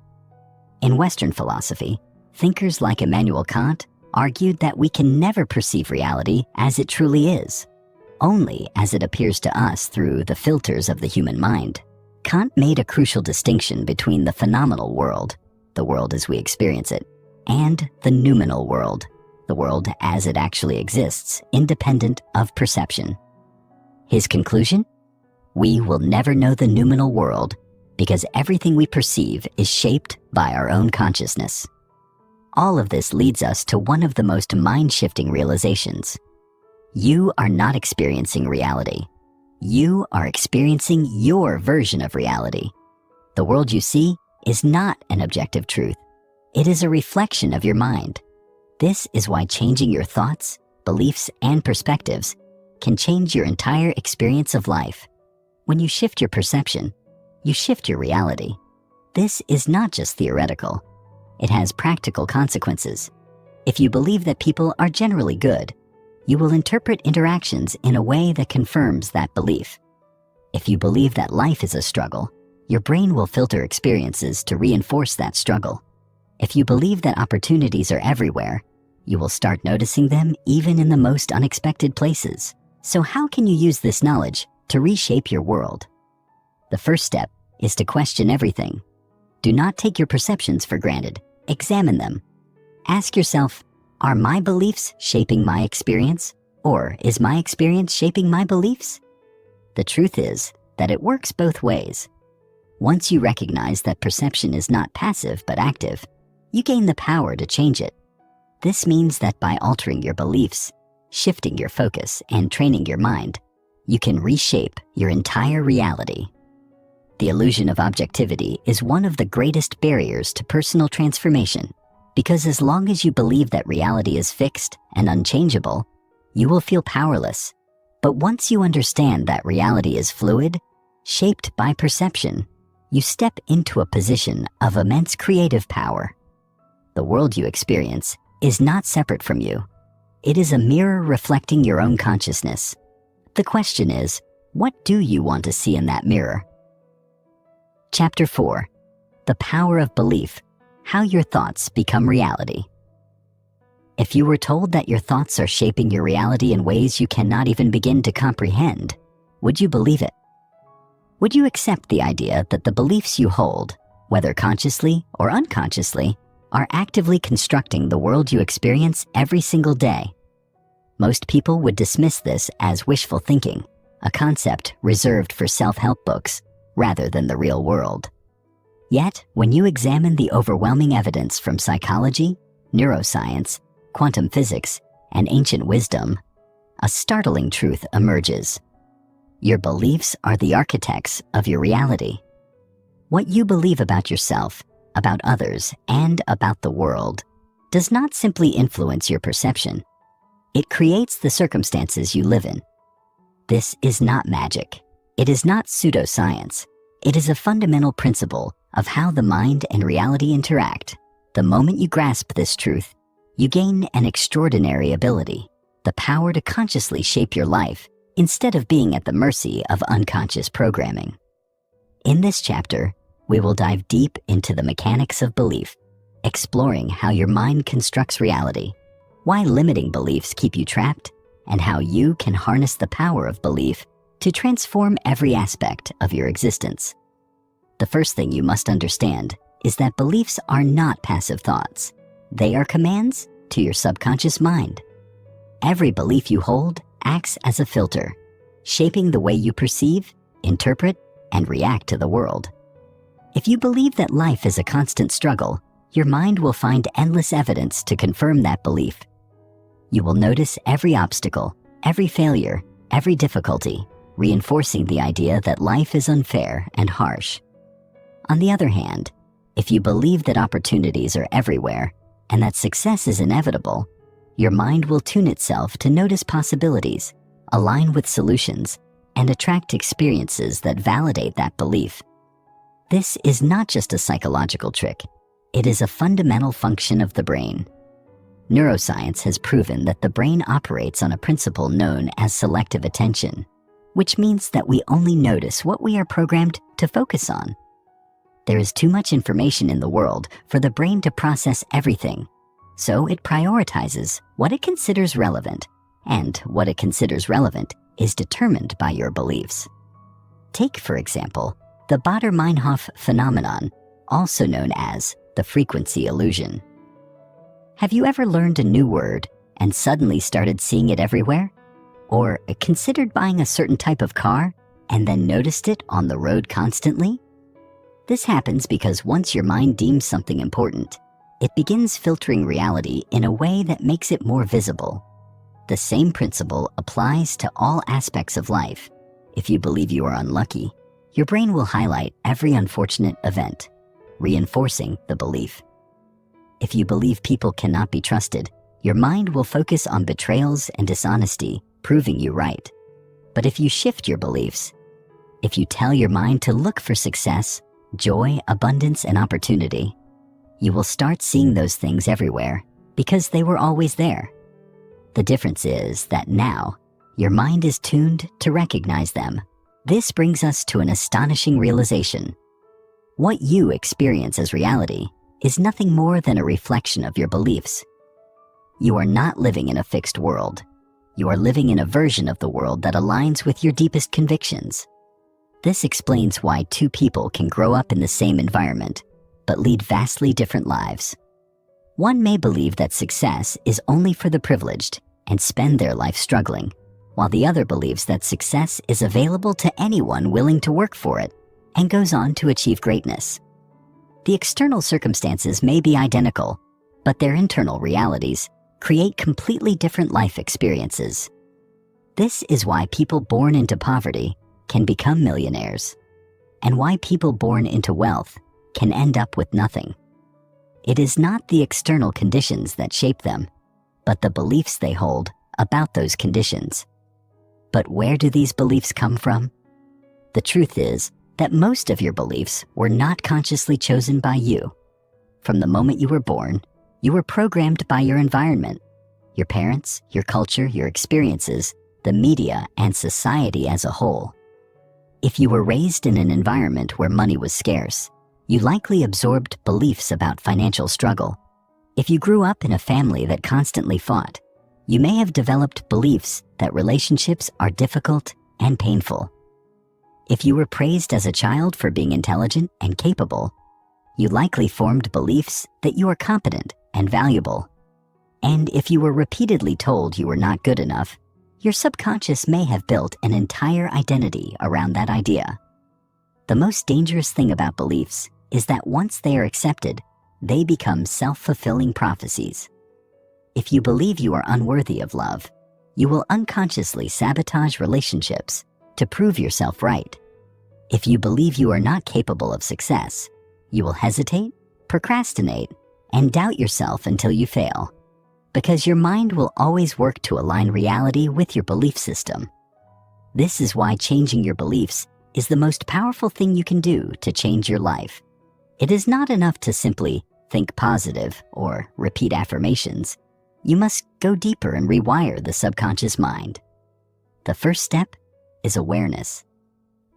In Western philosophy, thinkers like Immanuel Kant argued that we can never perceive reality as it truly is, only as it appears to us through the filters of the human mind. Kant made a crucial distinction between the phenomenal world, the world as we experience it, and the noumenal world, the world as it actually exists, independent of perception. His conclusion? We will never know the noumenal world because everything we perceive is shaped by our own consciousness. All of this leads us to one of the most mind-shifting realizations. You are not experiencing reality. You are experiencing your version of reality. The world you see is not an objective truth. It is a reflection of your mind. This is why changing your thoughts, beliefs, and perspectives can change your entire experience of life. When you shift your perception, you shift your reality. This is not just theoretical. It has practical consequences. If you believe that people are generally good, you will interpret interactions in a way that confirms that belief. If you believe that life is a struggle, your brain will filter experiences to reinforce that struggle. If you believe that opportunities are everywhere, you will start noticing them even in the most unexpected places. So how can you use this knowledge to reshape your world? The first step is to question everything. Do not take your perceptions for granted. Examine them. Ask yourself, are my beliefs shaping my experience? Or is my experience shaping my beliefs? The truth is that it works both ways. Once you recognize that perception is not passive but active, you gain the power to change it. This means that by altering your beliefs, shifting your focus, and training your mind, you can reshape your entire reality. The illusion of objectivity is one of the greatest barriers to personal transformation, because as long as you believe that reality is fixed and unchangeable, you will feel powerless. But once you understand that reality is fluid, shaped by perception, you step into a position of immense creative power. The world you experience is not separate from you. It is a mirror reflecting your own consciousness. The question is, what do you want to see in that mirror? Chapter 4. The Power of Belief: How Your Thoughts Become Reality. If you were told that your thoughts are shaping your reality in ways you cannot even begin to comprehend, would you believe it? Would you accept the idea that the beliefs you hold, whether consciously or unconsciously, are actively constructing the world you experience every single day? Most people would dismiss this as wishful thinking, a concept reserved for self-help books, rather than the real world. Yet, when you examine the overwhelming evidence from psychology, neuroscience, quantum physics, and ancient wisdom, a startling truth emerges. Your beliefs are the architects of your reality. What you believe about yourself, about others, and about the world does not simply influence your perception. It creates the circumstances you live in. This is not magic. It is not pseudoscience. It is a fundamental principle of how the mind and reality interact. The moment you grasp this truth, you gain an extraordinary ability, the power to consciously shape your life instead of being at the mercy of unconscious programming. In this chapter, we will dive deep into the mechanics of belief, exploring how your mind constructs reality, why limiting beliefs keep you trapped, and how you can harness the power of belief to transform every aspect of your existence. The first thing you must understand is that beliefs are not passive thoughts. They are commands to your subconscious mind. Every belief you hold acts as a filter, shaping the way you perceive, interpret, and react to the world. If you believe that life is a constant struggle, your mind will find endless evidence to confirm that belief. You will notice every obstacle, every failure, every difficulty, reinforcing the idea that life is unfair and harsh. On the other hand, if you believe that opportunities are everywhere and that success is inevitable, your mind will tune itself to notice possibilities, align with solutions, and attract experiences that validate that belief. This is not just a psychological trick. It is a fundamental function of the brain. Neuroscience has proven that the brain operates on a principle known as selective attention, which means that we only notice what we are programmed to focus on. There is too much information in the world for the brain to process everything, so it prioritizes what it considers relevant, and what it considers relevant is determined by your beliefs. Take, for example, the Baader-Meinhof phenomenon, also known as the frequency illusion. Have you ever learned a new word and suddenly started seeing it everywhere? Or considered buying a certain type of car and then noticed it on the road constantly? This happens because once your mind deems something important, it begins filtering reality in a way that makes it more visible. The same principle applies to all aspects of life. If you believe you are unlucky, your brain will highlight every unfortunate event, reinforcing the belief. If you believe people cannot be trusted, your mind will focus on betrayals and dishonesty, proving you right. But if you shift your beliefs, if you tell your mind to look for success, joy, abundance, and opportunity, you will start seeing those things everywhere because they were always there. The difference is that now, your mind is tuned to recognize them. This brings us to an astonishing realization. What you experience as reality is nothing more than a reflection of your beliefs. You are not living in a fixed world. You are living in a version of the world that aligns with your deepest convictions. This explains why two people can grow up in the same environment, but lead vastly different lives. One may believe that success is only for the privileged and spend their life struggling, while the other believes that success is available to anyone willing to work for it and goes on to achieve greatness. The external circumstances may be identical, but their internal realities create completely different life experiences. This is why people born into poverty can become millionaires, and why people born into wealth can end up with nothing. It is not the external conditions that shape them, but the beliefs they hold about those conditions. But where do these beliefs come from? The truth is that most of your beliefs were not consciously chosen by you. From the moment you were born, you were programmed by your environment, your parents, your culture, your experiences, the media, and society as a whole. If you were raised in an environment where money was scarce, you likely absorbed beliefs about financial struggle. If you grew up in a family that constantly fought, you may have developed beliefs that relationships are difficult and painful. If you were praised as a child for being intelligent and capable, you likely formed beliefs that you are competent and valuable. And if you were repeatedly told you were not good enough, your subconscious may have built an entire identity around that idea. The most dangerous thing about beliefs is that once they are accepted, they become self-fulfilling prophecies. If you believe you are unworthy of love, you will unconsciously sabotage relationships to prove yourself right. If you believe you are not capable of success, you will hesitate, procrastinate, and doubt yourself until you fail, because your mind will always work to align reality with your belief system. This is why changing your beliefs is the most powerful thing you can do to change your life. It is not enough to simply think positive or repeat affirmations. You must go deeper and rewire the subconscious mind. The first step is awareness.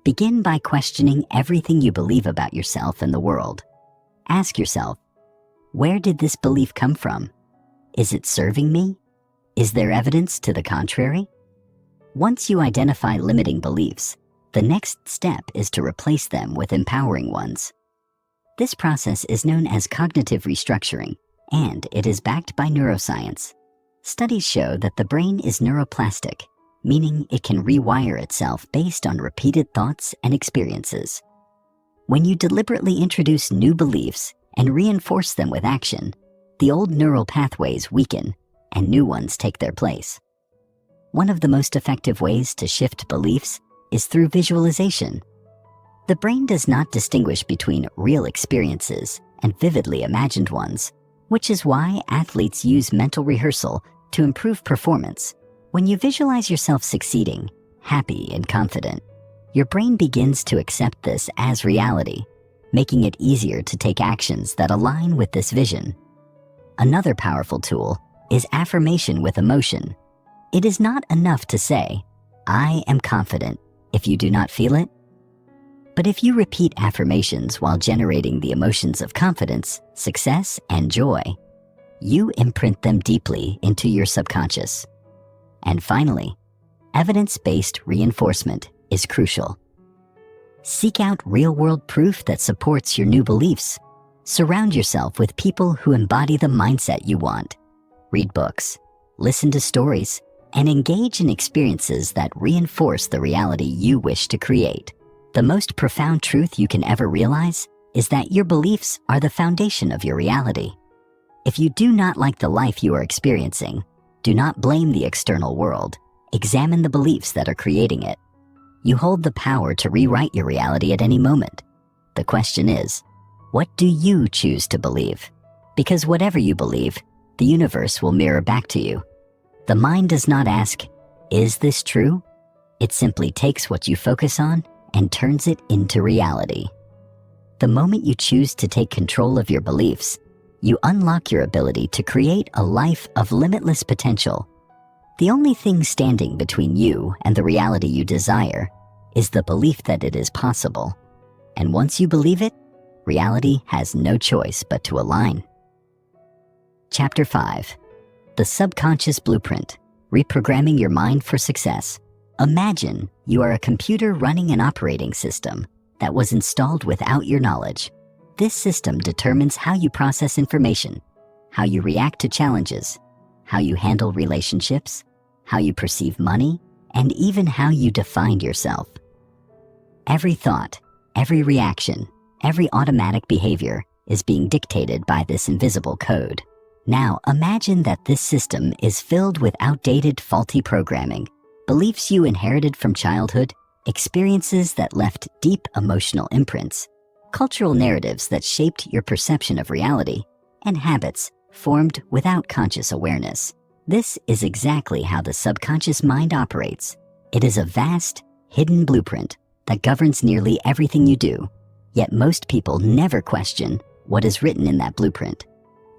Begin by questioning everything you believe about yourself and the world. Ask yourself, where did this belief come from? Is it serving me? Is there evidence to the contrary? Once you identify limiting beliefs, the next step is to replace them with empowering ones. This process is known as cognitive restructuring, and it is backed by neuroscience. Studies show that the brain is neuroplastic, meaning it can rewire itself based on repeated thoughts and experiences. When you deliberately introduce new beliefs and reinforce them with action, the old neural pathways weaken and new ones take their place. One of the most effective ways to shift beliefs is through visualization. The brain does not distinguish between real experiences and vividly imagined ones, which is why athletes use mental rehearsal to improve performance. When you visualize yourself succeeding, happy and confident, your brain begins to accept this as reality, making it easier to take actions that align with this vision. Another powerful tool is affirmation with emotion. It is not enough to say, "I am confident," if you do not feel it. But if you repeat affirmations while generating the emotions of confidence, success, and joy, you imprint them deeply into your subconscious. And finally, evidence-based reinforcement is crucial. Seek out real-world proof that supports your new beliefs. Surround yourself with people who embody the mindset you want. Read books, listen to stories, and engage in experiences that reinforce the reality you wish to create. The most profound truth you can ever realize is that your beliefs are the foundation of your reality. If you do not like the life you are experiencing, do not blame the external world. Examine the beliefs that are creating it. You hold the power to rewrite your reality at any moment. The question is, what do you choose to believe? Because whatever you believe, the universe will mirror back to you. The mind does not ask, "Is this true?" It simply takes what you focus on and turns it into reality. The moment you choose to take control of your beliefs, you unlock your ability to create a life of limitless potential. The only thing standing between you and the reality you desire is the belief that it is possible. And once you believe it, reality has no choice but to align. Chapter 5. The Subconscious Blueprint, Reprogramming Your Mind for Success. Imagine you are a computer running an operating system that was installed without your knowledge. This system determines how you process information, how you react to challenges, how you handle relationships, how you perceive money, and even how you define yourself. Every thought, every reaction, every automatic behavior is being dictated by this invisible code. Now imagine that this system is filled with outdated, faulty programming, beliefs you inherited from childhood, experiences that left deep emotional imprints, cultural narratives that shaped your perception of reality, and habits formed without conscious awareness. This is exactly how the subconscious mind operates. It is a vast, hidden blueprint that governs nearly everything you do. Yet most people never question what is written in that blueprint.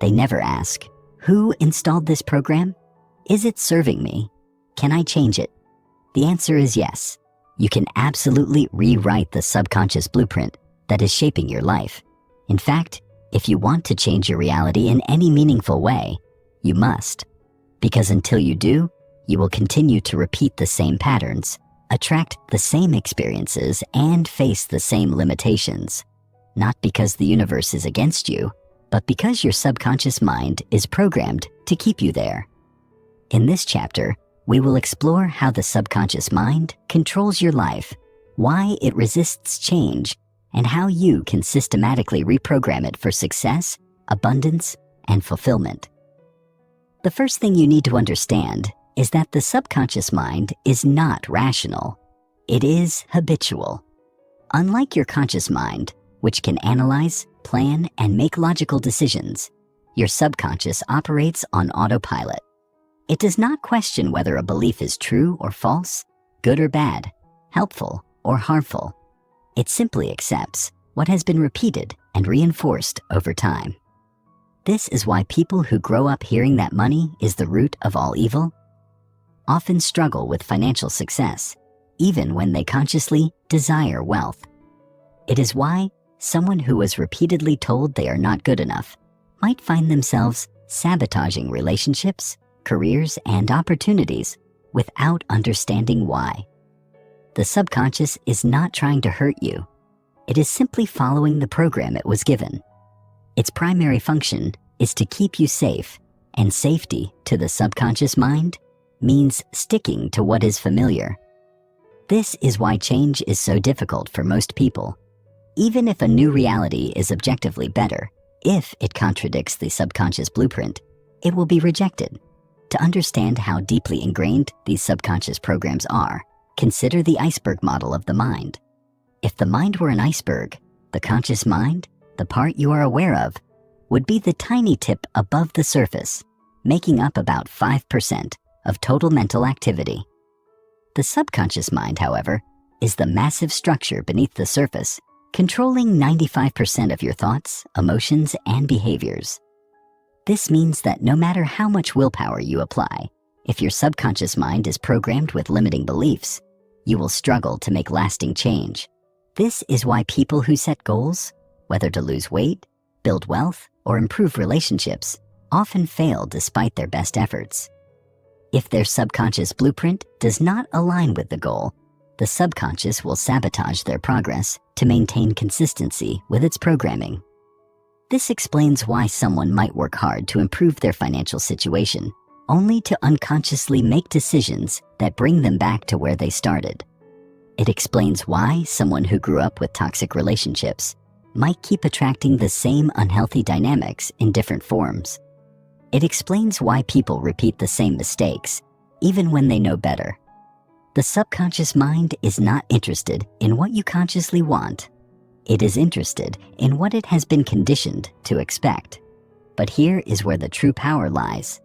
They never ask, "Who installed this program? Is it serving me? Can I change it?" The answer is yes. You can absolutely rewrite the subconscious blueprint that is shaping your life. In fact, if you want to change your reality in any meaningful way, you must. Because until you do, you will continue to repeat the same patterns, attract the same experiences, and face the same limitations. Not because the universe is against you, but because your subconscious mind is programmed to keep you there. In this chapter, we will explore how the subconscious mind controls your life, why it resists change, and how you can systematically reprogram it for success, abundance, and fulfillment. The first thing you need to understand is that the subconscious mind is not rational. It is habitual. Unlike your conscious mind, which can analyze, plan, and make logical decisions, your subconscious operates on autopilot. It does not question whether a belief is true or false, good or bad, helpful or harmful. It simply accepts what has been repeated and reinforced over time. This is why people who grow up hearing that money is the root of all evil often struggle with financial success, even when they consciously desire wealth. It is why someone who was repeatedly told they are not good enough might find themselves sabotaging relationships, careers, and opportunities without understanding why. The subconscious is not trying to hurt you. It is simply following the program it was given. Its primary function is to keep you safe, and safety to the subconscious mind means sticking to what is familiar. This is why change is so difficult for most people. Even if a new reality is objectively better, if it contradicts the subconscious blueprint, it will be rejected. To understand how deeply ingrained these subconscious programs are, consider the iceberg model of the mind. If the mind were an iceberg, the conscious mind, the part you are aware of, would be the tiny tip above the surface, making up about 5% of total mental activity. The subconscious mind, however, is the massive structure beneath the surface, controlling 95% of your thoughts, emotions, and behaviors. This means that no matter how much willpower you apply, if your subconscious mind is programmed with limiting beliefs, you will struggle to make lasting change. This is why people who set goals, whether to lose weight, build wealth, or improve relationships, often fail despite their best efforts. If their subconscious blueprint does not align with the goal, the subconscious will sabotage their progress to maintain consistency with its programming. This explains why someone might work hard to improve their financial situation, only to unconsciously make decisions that bring them back to where they started. It explains why someone who grew up with toxic relationships might keep attracting the same unhealthy dynamics in different forms. It explains why people repeat the same mistakes, even when they know better. The subconscious mind is not interested in what you consciously want. It is interested in what it has been conditioned to expect. But here is where the true power lies.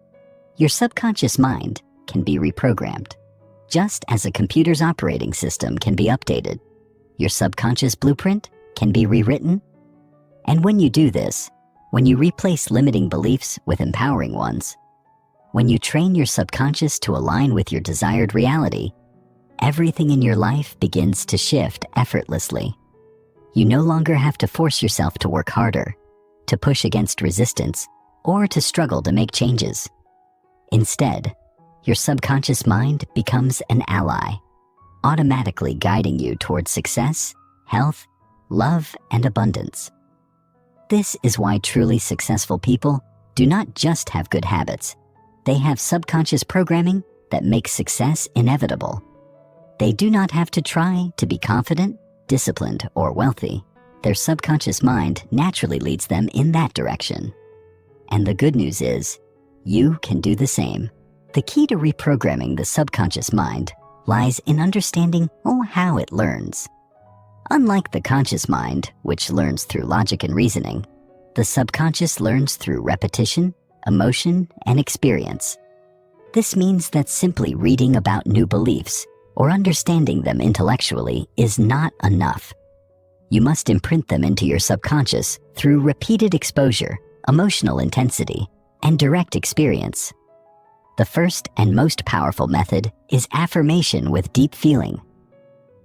Your subconscious mind can be reprogrammed. Just as a computer's operating system can be updated, your subconscious blueprint can be rewritten. And when you do this, when you replace limiting beliefs with empowering ones, when you train your subconscious to align with your desired reality, everything in your life begins to shift effortlessly. You no longer have to force yourself to work harder, to push against resistance, or to struggle to make changes. Instead, your subconscious mind becomes an ally, automatically guiding you towards success, health, love, and abundance. This is why truly successful people do not just have good habits. They have subconscious programming that makes success inevitable. They do not have to try to be confident, disciplined, or wealthy. Their subconscious mind naturally leads them in that direction. And the good news is, you can do the same. The key to reprogramming the subconscious mind lies in understanding how it learns. Unlike the conscious mind, which learns through logic and reasoning, the subconscious learns through repetition, emotion, and experience. This means that simply reading about new beliefs or understanding them intellectually is not enough. You must imprint them into your subconscious through repeated exposure, emotional intensity, and direct experience. The first and most powerful method is affirmation with deep feeling.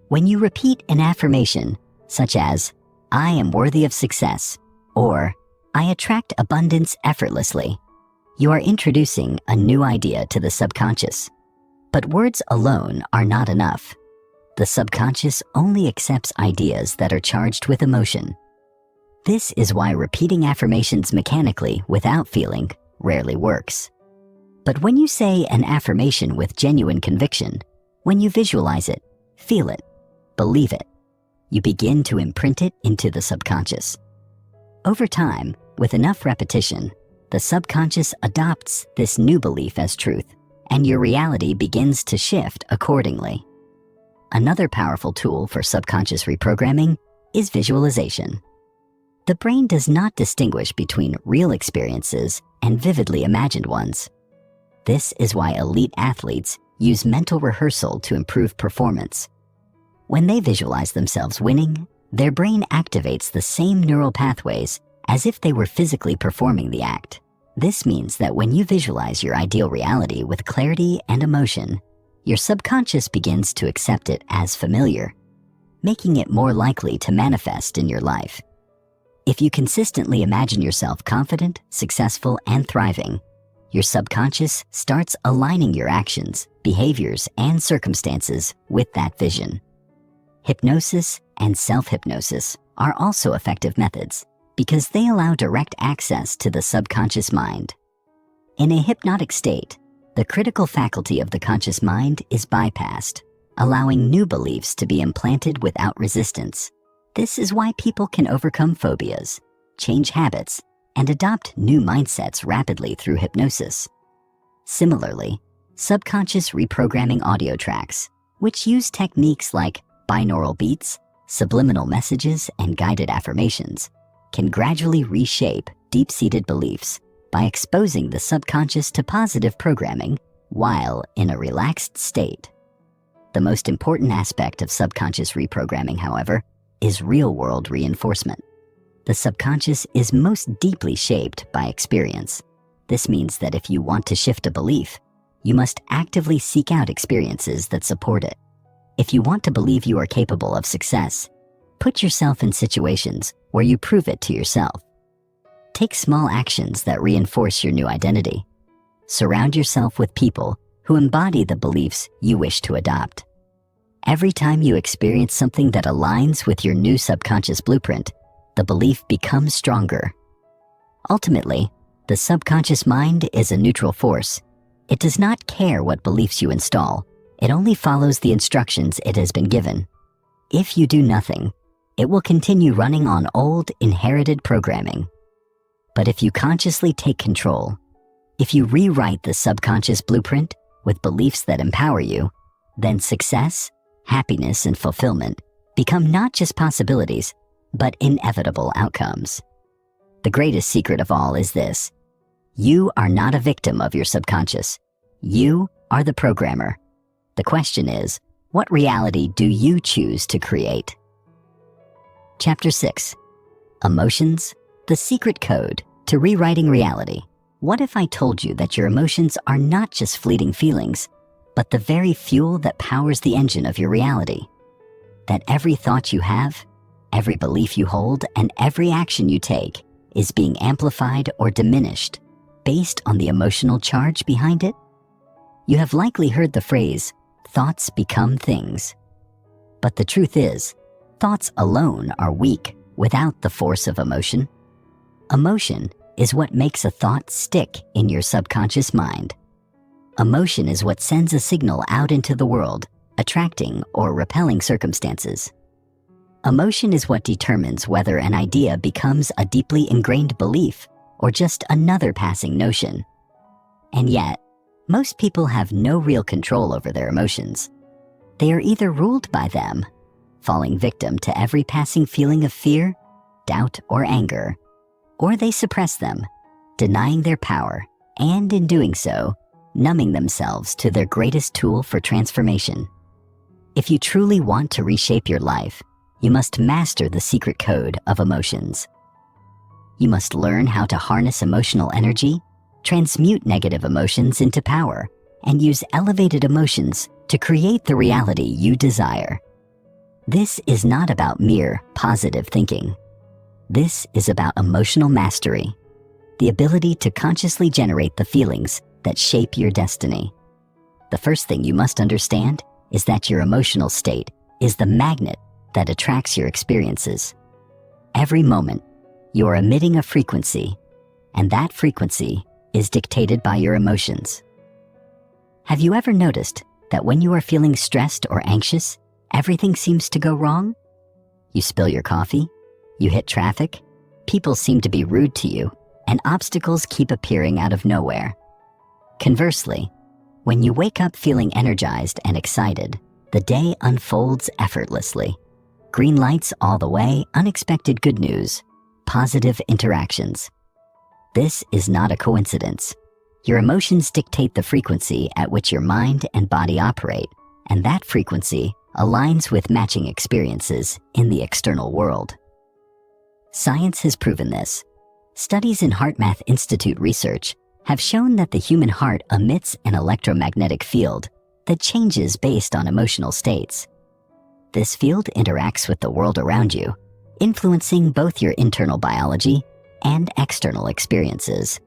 When you repeat an affirmation, such as, "I am worthy of success," or "I attract abundance effortlessly," you are introducing a new idea to the subconscious. But words alone are not enough. The subconscious only accepts ideas that are charged with emotion. This is why repeating affirmations mechanically without feeling rarely works. But when you say an affirmation with genuine conviction, when you visualize it, feel it, believe it, you begin to imprint it into the subconscious. Over time, with enough repetition, the subconscious adopts this new belief as truth, and your reality begins to shift accordingly. Another powerful tool for subconscious reprogramming is visualization. The brain does not distinguish between real experiences and vividly imagined ones. This is why elite athletes use mental rehearsal to improve performance. When they visualize themselves winning, their brain activates the same neural pathways as if they were physically performing the act. This means that when you visualize your ideal reality with clarity and emotion, your subconscious begins to accept it as familiar, making it more likely to manifest in your life. If you consistently imagine yourself confident, successful, and thriving, your subconscious starts aligning your actions, behaviors, and circumstances with that vision. Hypnosis and self-hypnosis are also effective methods because they allow direct access to the subconscious mind. In a hypnotic state, the critical faculty of the conscious mind is bypassed, allowing new beliefs to be implanted without resistance. This is why people can overcome phobias, change habits, and adopt new mindsets rapidly through hypnosis. Similarly, subconscious reprogramming audio tracks, which use techniques like binaural beats, subliminal messages, and guided affirmations, can gradually reshape deep-seated beliefs by exposing the subconscious to positive programming while in a relaxed state. The most important aspect of subconscious reprogramming, however, is real-world reinforcement. The subconscious is most deeply shaped by experience. This means that if you want to shift a belief, you must actively seek out experiences that support it. If you want to believe you are capable of success, put yourself in situations where you prove it to yourself. Take small actions that reinforce your new identity. Surround yourself with people who embody the beliefs you wish to adopt. Every time you experience something that aligns with your new subconscious blueprint, the belief becomes stronger. Ultimately, the subconscious mind is a neutral force. It does not care what beliefs you install. It only follows the instructions it has been given. If you do nothing, it will continue running on old, inherited programming. But if you consciously take control, if you rewrite the subconscious blueprint with beliefs that empower you, then success, happiness, and fulfillment become not just possibilities, but inevitable outcomes. The greatest secret of all is this: you are not a victim of your subconscious. You are the programmer. The question is, what reality do you choose to create? Chapter 6. Emotions, the secret code to rewriting reality. What if I told you that your emotions are not just fleeting feelings, but the very fuel that powers the engine of your reality? That every thought you have, every belief you hold, and every action you take is being amplified or diminished based on the emotional charge behind it? You have likely heard the phrase, thoughts become things. But the truth is, thoughts alone are weak without the force of emotion. Emotion is what makes a thought stick in your subconscious mind. Emotion is what sends a signal out into the world, attracting or repelling circumstances. Emotion is what determines whether an idea becomes a deeply ingrained belief or just another passing notion. And yet, most people have no real control over their emotions. They are either ruled by them, falling victim to every passing feeling of fear, doubt, or anger, or they suppress them, denying their power, and in doing so, numbing themselves to their greatest tool for transformation. If you truly want to reshape your life, you must master the secret code of emotions. You must learn how to harness emotional energy, transmute negative emotions into power, and use elevated emotions to create the reality you desire. This is not about mere positive thinking. This is about emotional mastery, the ability to consciously generate the feelings that shape your destiny. The first thing you must understand is that your emotional state is the magnet that attracts your experiences. Every moment, you are emitting a frequency, and that frequency is dictated by your emotions. Have you ever noticed that when you are feeling stressed or anxious, everything seems to go wrong? You spill your coffee, you hit traffic, people seem to be rude to you, and obstacles keep appearing out of nowhere. Conversely, when you wake up feeling energized and excited, the day unfolds effortlessly. Green lights all the way, unexpected good news, positive interactions. This is not a coincidence. Your emotions dictate the frequency at which your mind and body operate, and that frequency aligns with matching experiences in the external world. Science has proven this. Studies in HeartMath Institute research have shown that the human heart emits an electromagnetic field that changes based on emotional states. This field interacts with the world around you, influencing both your internal biology and external experiences.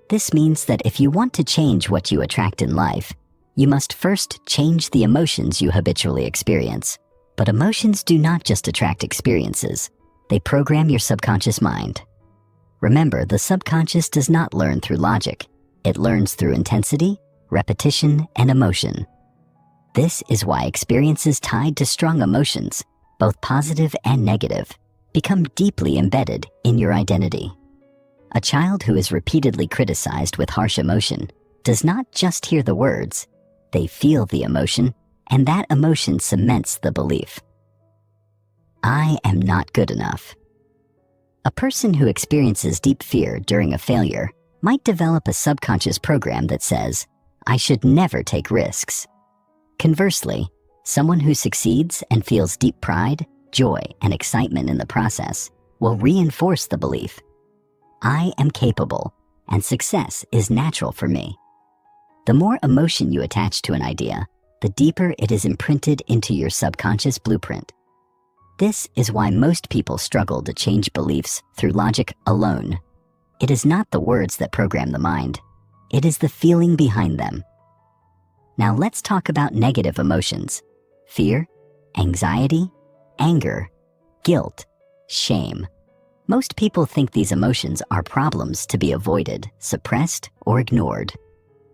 This means that if you want to change what you attract in life, you must first change the emotions you habitually experience. But emotions do not just attract experiences, they program your subconscious mind. Remember, the subconscious does not learn through logic. It learns through intensity, repetition, and emotion. This is why experiences tied to strong emotions, both positive and negative, become deeply embedded in your identity. A child who is repeatedly criticized with harsh emotion does not just hear the words, they feel the emotion, and that emotion cements the belief. I am not good enough. A person who experiences deep fear during a failure might develop a subconscious program that says, I should never take risks. Conversely, someone who succeeds and feels deep pride, joy, and excitement in the process will reinforce the belief, I am capable, and success is natural for me. The more emotion you attach to an idea, the deeper it is imprinted into your subconscious blueprint. This is why most people struggle to change beliefs through logic alone. It is not the words that program the mind. It is the feeling behind them. Now let's talk about negative emotions: fear, anxiety, anger, guilt, shame. Most people think these emotions are problems to be avoided, suppressed, or ignored.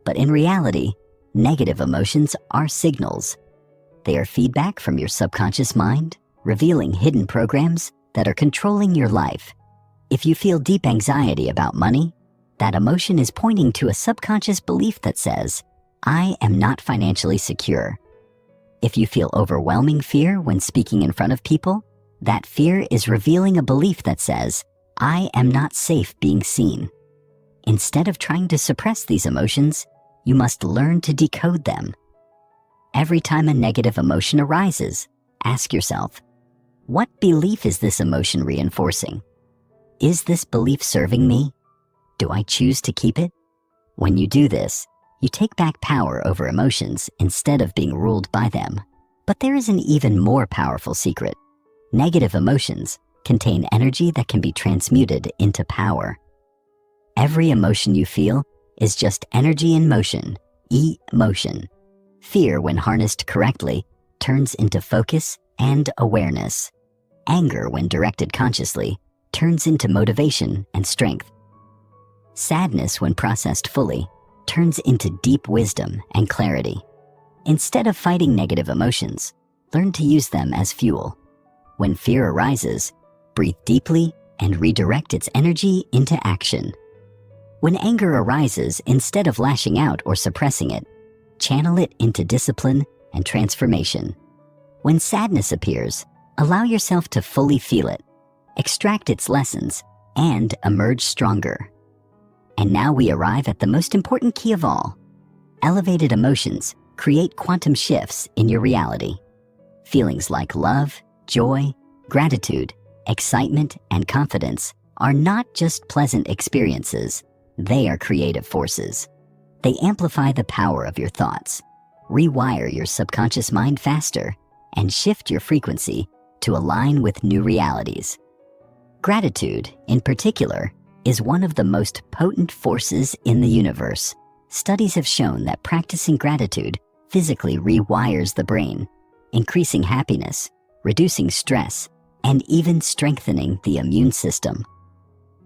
But in reality, negative emotions are signals. They are feedback from your subconscious mind, revealing hidden programs that are controlling your life. If you feel deep anxiety about money, that emotion is pointing to a subconscious belief that says, "I am not financially secure." If you feel overwhelming fear when speaking in front of people, that fear is revealing a belief that says, "I am not safe being seen." Instead of trying to suppress these emotions, you must learn to decode them. Every time a negative emotion arises, ask yourself, what belief is this emotion reinforcing? Is this belief serving me? Do I choose to keep it? When you do this, you take back power over emotions instead of being ruled by them. But there is an even more powerful secret. Negative emotions contain energy that can be transmuted into power. Every emotion you feel is just energy in motion, emotion. Fear, when harnessed correctly, turns into focus and awareness. Anger, when directed consciously, turns into motivation and strength. Sadness, when processed fully, turns into deep wisdom and clarity. Instead of fighting negative emotions, learn to use them as fuel. When fear arises, breathe deeply and redirect its energy into action. When anger arises, instead of lashing out or suppressing it, channel it into discipline and transformation. When sadness appears, allow yourself to fully feel it, extract its lessons, and emerge stronger. And now we arrive at the most important key of all. Elevated emotions create quantum shifts in your reality. Feelings like love, joy, gratitude, excitement, and confidence are not just pleasant experiences. They are creative forces. They amplify the power of your thoughts, rewire your subconscious mind faster, and shift your frequency to align with new realities. Gratitude, in particular, is one of the most potent forces in the universe. Studies have shown that practicing gratitude physically rewires the brain, increasing happiness, reducing stress, and even strengthening the immune system.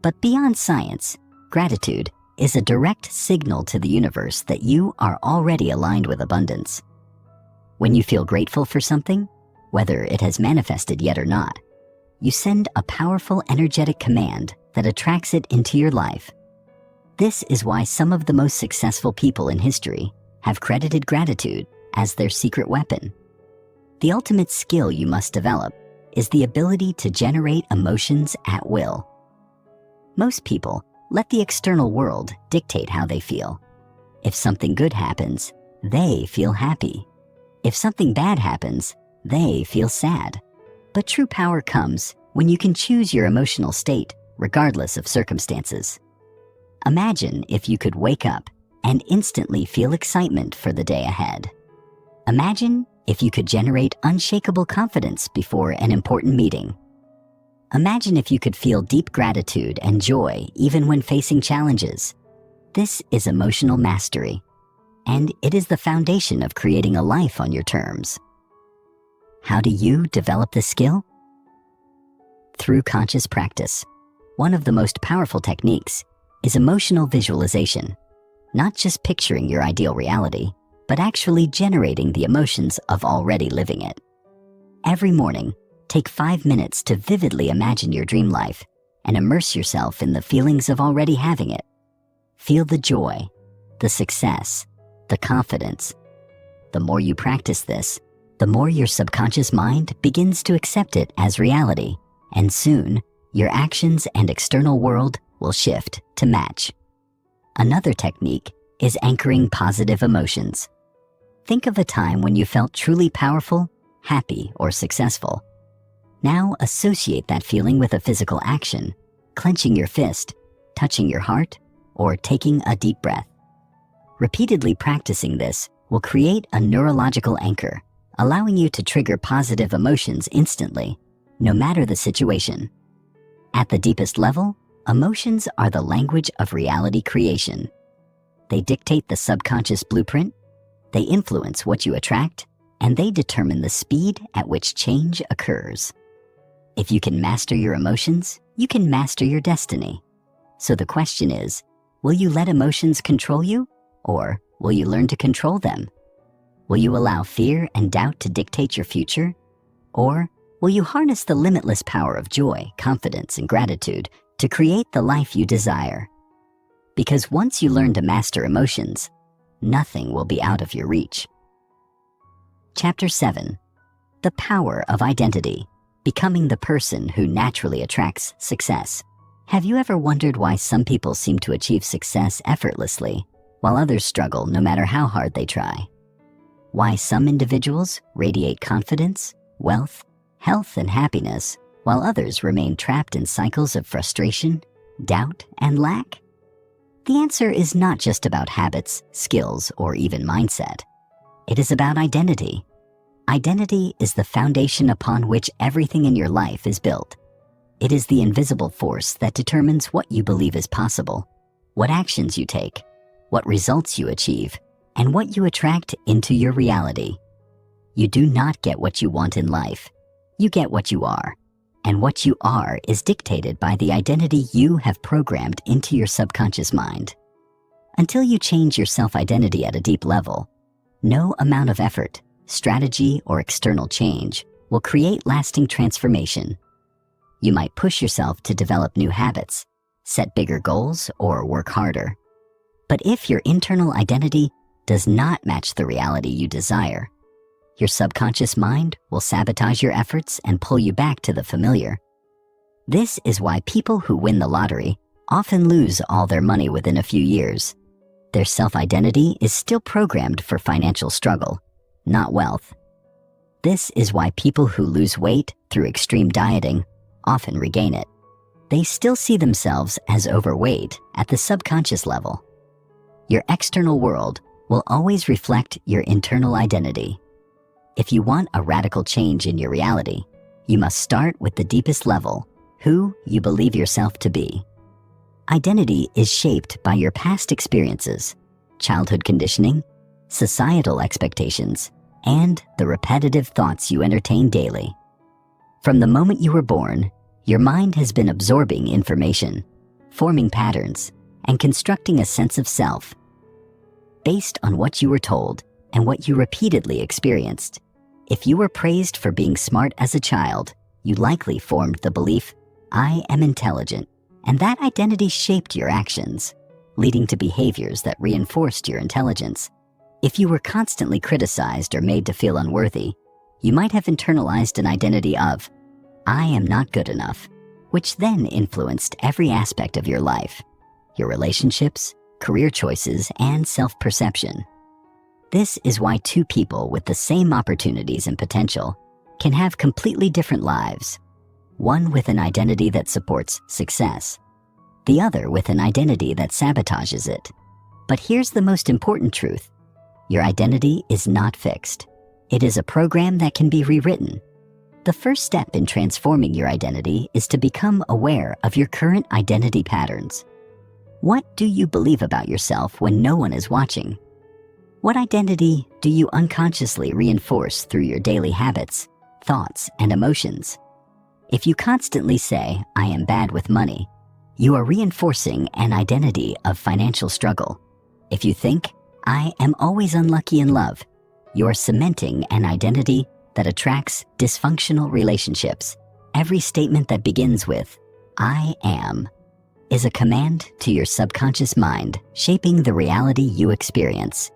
But beyond science, gratitude is a direct signal to the universe that you are already aligned with abundance. When you feel grateful for something, whether it has manifested yet or not, you send a powerful energetic command that attracts it into your life. This is why some of the most successful people in history have credited gratitude as their secret weapon. The ultimate skill you must develop is the ability to generate emotions at will. Most people let the external world dictate how they feel. If something good happens, they feel happy. If something bad happens, they feel sad. But true power comes when you can choose your emotional state regardless of circumstances. Imagine if you could wake up and instantly feel excitement for the day ahead. Imagine if you could generate unshakable confidence before an important meeting. Imagine if you could feel deep gratitude and joy even when facing challenges. This is emotional mastery, and it is the foundation of creating a life on your terms. How do you develop this skill? Through conscious practice. One of the most powerful techniques is emotional visualization, not just picturing your ideal reality, but actually generating the emotions of already living it. Every morning, take 5 minutes to vividly imagine your dream life and immerse yourself in the feelings of already having it. Feel the joy, the success, the confidence. The more you practice this, the more your subconscious mind begins to accept it as reality, and soon, your actions and external world will shift to match. Another technique is anchoring positive emotions. Think of a time when you felt truly powerful, happy, or successful. Now associate that feeling with a physical action, clenching your fist, touching your heart, or taking a deep breath. Repeatedly practicing this will create a neurological anchor, allowing you to trigger positive emotions instantly, no matter the situation. At the deepest level, emotions are the language of reality creation. They dictate the subconscious blueprint, they influence what you attract, and they determine the speed at which change occurs. If you can master your emotions, you can master your destiny. So the question is, will you let emotions control you, or will you learn to control them? Will you allow fear and doubt to dictate your future? Or will you harness the limitless power of joy, confidence, and gratitude to create the life you desire? Because once you learn to master emotions, nothing will be out of your reach. Chapter 7. The Power of Identity. Becoming the person who naturally attracts success. Have you ever wondered why some people seem to achieve success effortlessly, while others struggle no matter how hard they try? Why some individuals radiate confidence, wealth, health, and happiness, while others remain trapped in cycles of frustration, doubt, and lack? The answer is not just about habits, skills, or even mindset. It is about identity. Identity is the foundation upon which everything in your life is built. It is the invisible force that determines what you believe is possible, what actions you take, what results you achieve, and what you attract into your reality. You do not get what you want in life. You get what you are. And what you are is dictated by the identity you have programmed into your subconscious mind. Until you change your self-identity at a deep level, no amount of effort, strategy, or external change will create lasting transformation. You might push yourself to develop new habits, set bigger goals, or work harder. But if your internal identity does not match the reality you desire, your subconscious mind will sabotage your efforts and pull you back to the familiar. This is why people who win the lottery often lose all their money within a few years. Their self-identity is still programmed for financial struggle, not wealth. This is why people who lose weight through extreme dieting often regain it. They still see themselves as overweight at the subconscious level. Your external world will always reflect your internal identity. If you want a radical change in your reality, you must start with the deepest level, who you believe yourself to be. Identity is shaped by your past experiences, childhood conditioning, societal expectations, and the repetitive thoughts you entertain daily. From the moment you were born, your mind has been absorbing information, forming patterns, and constructing a sense of self based on what you were told and what you repeatedly experienced. If you were praised for being smart as a child, you likely formed the belief, "I am intelligent," and that identity shaped your actions, leading to behaviors that reinforced your intelligence. If you were constantly criticized or made to feel unworthy, you might have internalized an identity of, "I am not good enough," which then influenced every aspect of your life, your relationships, career choices, and self-perception. This is why two people with the same opportunities and potential can have completely different lives. One with an identity that supports success, the other with an identity that sabotages it. But here's the most important truth. Your identity is not fixed. It is a program that can be rewritten. The first step in transforming your identity is to become aware of your current identity patterns. What do you believe about yourself when no one is watching? What identity do you unconsciously reinforce through your daily habits, thoughts, and emotions? If you constantly say, "I am bad with money," you are reinforcing an identity of financial struggle. If you think, "I am always unlucky in love," you're cementing an identity that attracts dysfunctional relationships. Every statement that begins with, "I am," is a command to your subconscious mind, shaping the reality you experience.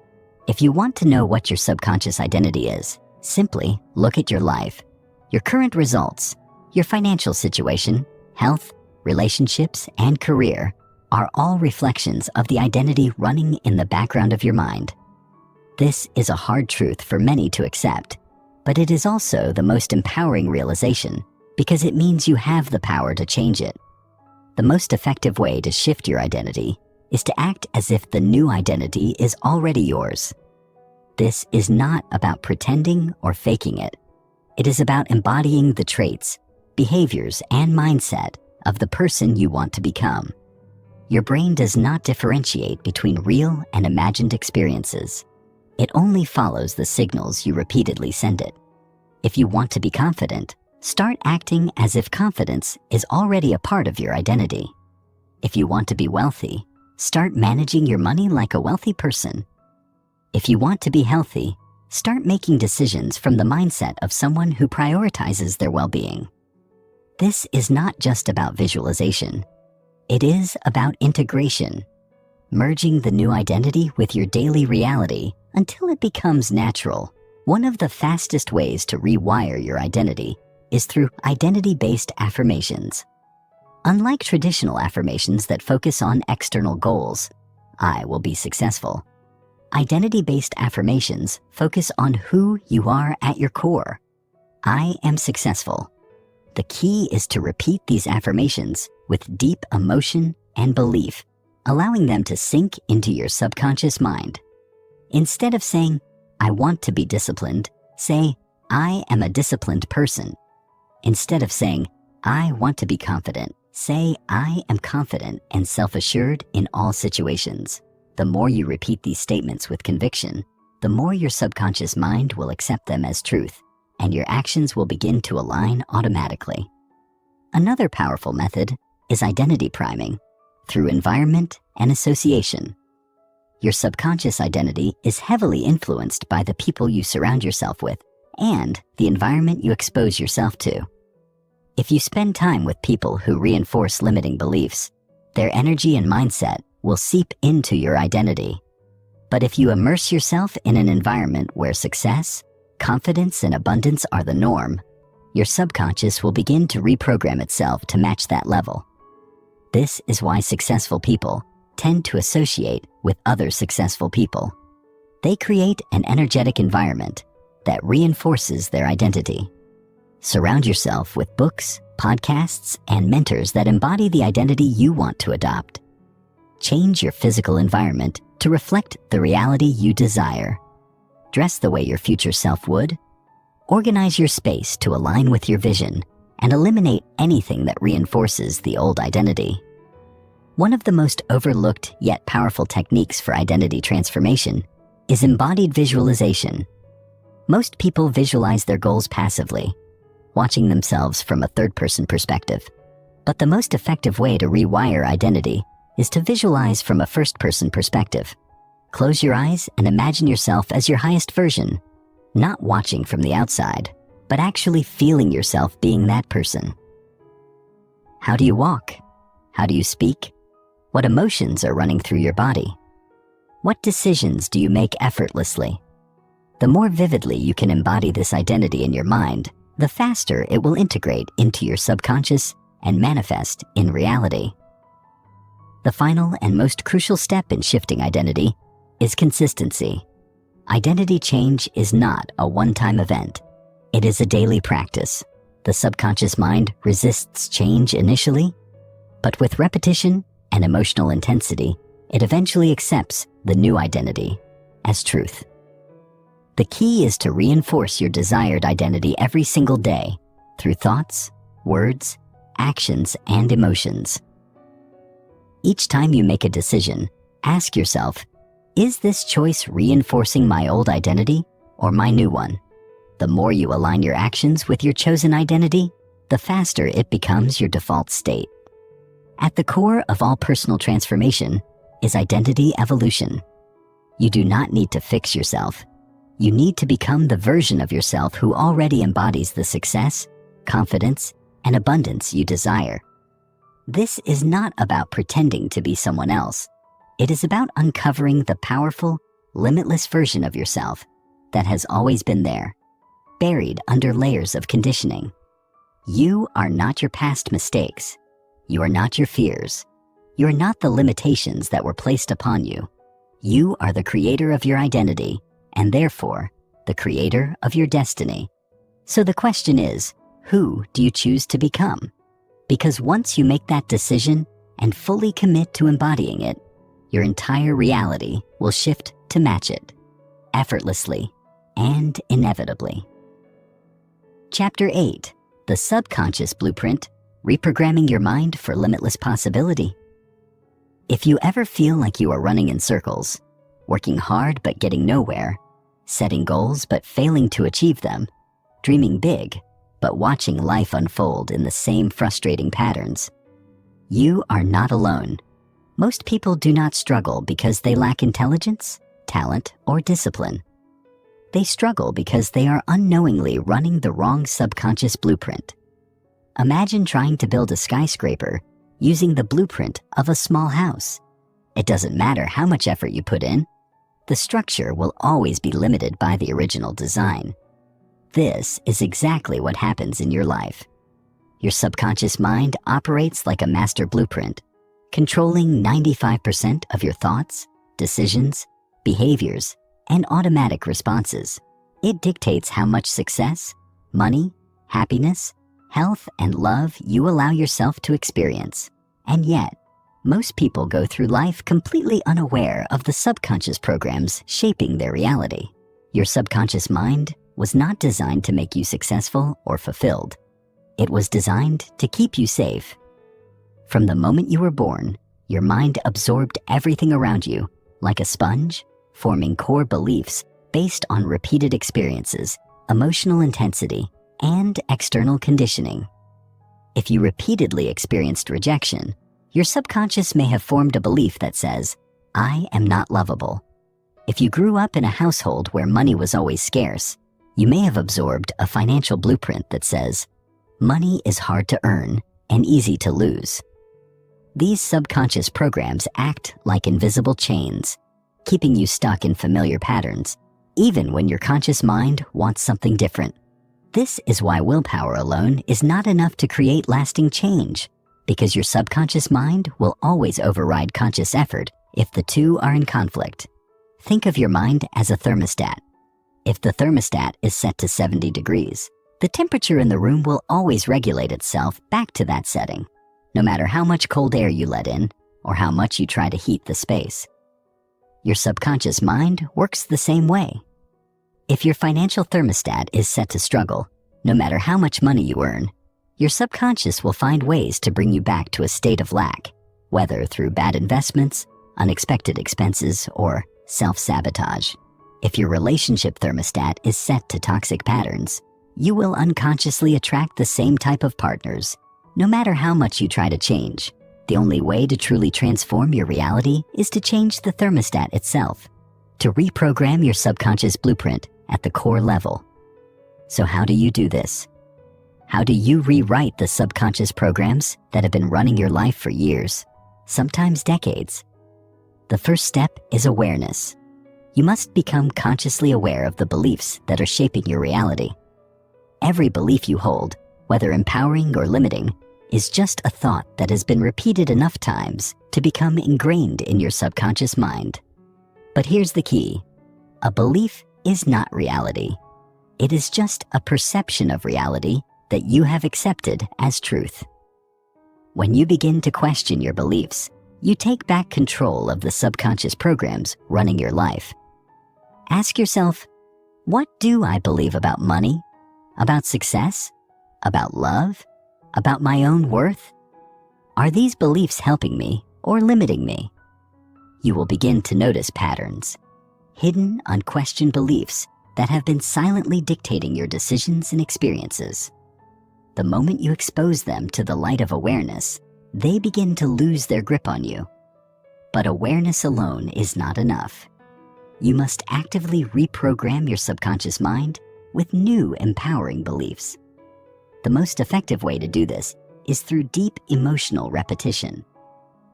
If you want to know what your subconscious identity is, simply look at your life. Your current results, your financial situation, health, relationships, and career are all reflections of the identity running in the background of your mind. This is a hard truth for many to accept, but it is also the most empowering realization because it means you have the power to change it. The most effective way to shift your identity is to act as if the new identity is already yours. This is not about pretending or faking it. It is about embodying the traits, behaviors, and mindset of the person you want to become. Your brain does not differentiate between real and imagined experiences. It only follows the signals you repeatedly send it. If you want to be confident, start acting as if confidence is already a part of your identity. If you want to be wealthy, start managing your money like a wealthy person. If you want to be healthy, start making decisions from the mindset of someone who prioritizes their well-being. This is not just about visualization. It is about integration, merging the new identity with your daily reality until it becomes natural. One of the fastest ways to rewire your identity is through identity-based affirmations. Unlike traditional affirmations that focus on external goals, I will be successful, identity-based affirmations focus on who you are at your core. I am successful. The key is to repeat these affirmations with deep emotion and belief, allowing them to sink into your subconscious mind. Instead of saying, I want to be disciplined, say, I am a disciplined person. Instead of saying, I want to be confident, say, I am confident and self-assured in all situations. The more you repeat these statements with conviction, the more your subconscious mind will accept them as truth, and your actions will begin to align automatically. Another powerful method is identity priming through environment and association. Your subconscious identity is heavily influenced by the people you surround yourself with and the environment you expose yourself to. If you spend time with people who reinforce limiting beliefs, their energy and mindset will seep into your identity. But if you immerse yourself in an environment where success, confidence, and abundance are the norm, your subconscious will begin to reprogram itself to match that level. This is why successful people tend to associate with other successful people. They create an energetic environment that reinforces their identity. Surround yourself with books, podcasts, and mentors that embody the identity you want to adopt. Change your physical environment to reflect the reality you desire. Dress the way your future self would. Organize your space to align with your vision and eliminate anything that reinforces the old identity. One of the most overlooked yet powerful techniques for identity transformation is embodied visualization. Most people visualize their goals passively, watching themselves from a third-person perspective. But the most effective way to rewire identity is to visualize from a first-person perspective. Close your eyes and imagine yourself as your highest version, not watching from the outside, but actually feeling yourself being that person. How do you walk? How do you speak? What emotions are running through your body? What decisions do you make effortlessly? The more vividly you can embody this identity in your mind, the faster it will integrate into your subconscious and manifest in reality. The final and most crucial step in shifting identity is consistency. Identity change is not a one-time event. It is a daily practice. The subconscious mind resists change initially, but with repetition and emotional intensity, it eventually accepts the new identity as truth. The key is to reinforce your desired identity every single day through thoughts, words, actions, and emotions. Each time you make a decision, ask yourself, is this choice reinforcing my old identity or my new one? The more you align your actions with your chosen identity, the faster it becomes your default state. At the core of all personal transformation is identity evolution. You do not need to fix yourself. You need to become the version of yourself who already embodies the success, confidence, and abundance you desire. This is not about pretending to be someone else. It is about uncovering the powerful, limitless version of yourself that has always been there, buried under layers of conditioning. You are not your past mistakes. You are not your fears. You are not the limitations that were placed upon you. You are the creator of your identity, and therefore, the creator of your destiny. So the question is, who do you choose to become? Because once you make that decision and fully commit to embodying it, your entire reality will shift to match it, effortlessly and inevitably. Chapter 8, The Subconscious Blueprint, Reprogramming Your Mind for Limitless Possibility. If you ever feel like you are running in circles, working hard but getting nowhere, setting goals but failing to achieve them, dreaming big but watching life unfold in the same frustrating patterns, you are not alone. Most people do not struggle because they lack intelligence, talent, or discipline. They struggle because they are unknowingly running the wrong subconscious blueprint. Imagine trying to build a skyscraper using the blueprint of a small house. It doesn't matter how much effort you put in, the structure will always be limited by the original design. This is exactly what happens in your life. Your subconscious mind operates like a master blueprint, controlling 95% of your thoughts, decisions, behaviors, and automatic responses. It dictates how much success, money, happiness, health, and love you allow yourself to experience. And yet, most people go through life completely unaware of the subconscious programs shaping their reality. Your subconscious mind was not designed to make you successful or fulfilled. It was designed to keep you safe. From the moment you were born, your mind absorbed everything around you like a sponge, forming core beliefs based on repeated experiences, emotional intensity, and external conditioning. If you repeatedly experienced rejection, your subconscious may have formed a belief that says, "I am not lovable." If you grew up in a household where money was always scarce, you may have absorbed a financial blueprint that says, "Money is hard to earn and easy to lose." These subconscious programs act like invisible chains, keeping you stuck in familiar patterns, even when your conscious mind wants something different. This is why willpower alone is not enough to create lasting change, because your subconscious mind will always override conscious effort if the two are in conflict. Think of your mind as a thermostat. If the thermostat is set to 70 degrees, the temperature in the room will always regulate itself back to that setting, no matter how much cold air you let in or how much you try to heat the space. Your subconscious mind works the same way. If your financial thermostat is set to struggle, no matter how much money you earn, your subconscious will find ways to bring you back to a state of lack, whether through bad investments, unexpected expenses, or self-sabotage. If your relationship thermostat is set to toxic patterns, you will unconsciously attract the same type of partners, no matter how much you try to change. The only way to truly transform your reality is to change the thermostat itself, to reprogram your subconscious blueprint at the core level. So how do you do this? How do you rewrite the subconscious programs that have been running your life for years, sometimes decades? The first step is awareness. You must become consciously aware of the beliefs that are shaping your reality. Every belief you hold, whether empowering or limiting, is just a thought that has been repeated enough times to become ingrained in your subconscious mind. But here's the key. A belief is not reality. It is just a perception of reality that you have accepted as truth. When you begin to question your beliefs, you take back control of the subconscious programs running your life. Ask yourself, what do I believe about money? About success? About love? About my own worth? Are these beliefs helping me or limiting me? You will begin to notice patterns, hidden, unquestioned beliefs that have been silently dictating your decisions and experiences. The moment you expose them to the light of awareness, they begin to lose their grip on you. But awareness alone is not enough. You must actively reprogram your subconscious mind with new empowering beliefs. The most effective way to do this is through deep emotional repetition.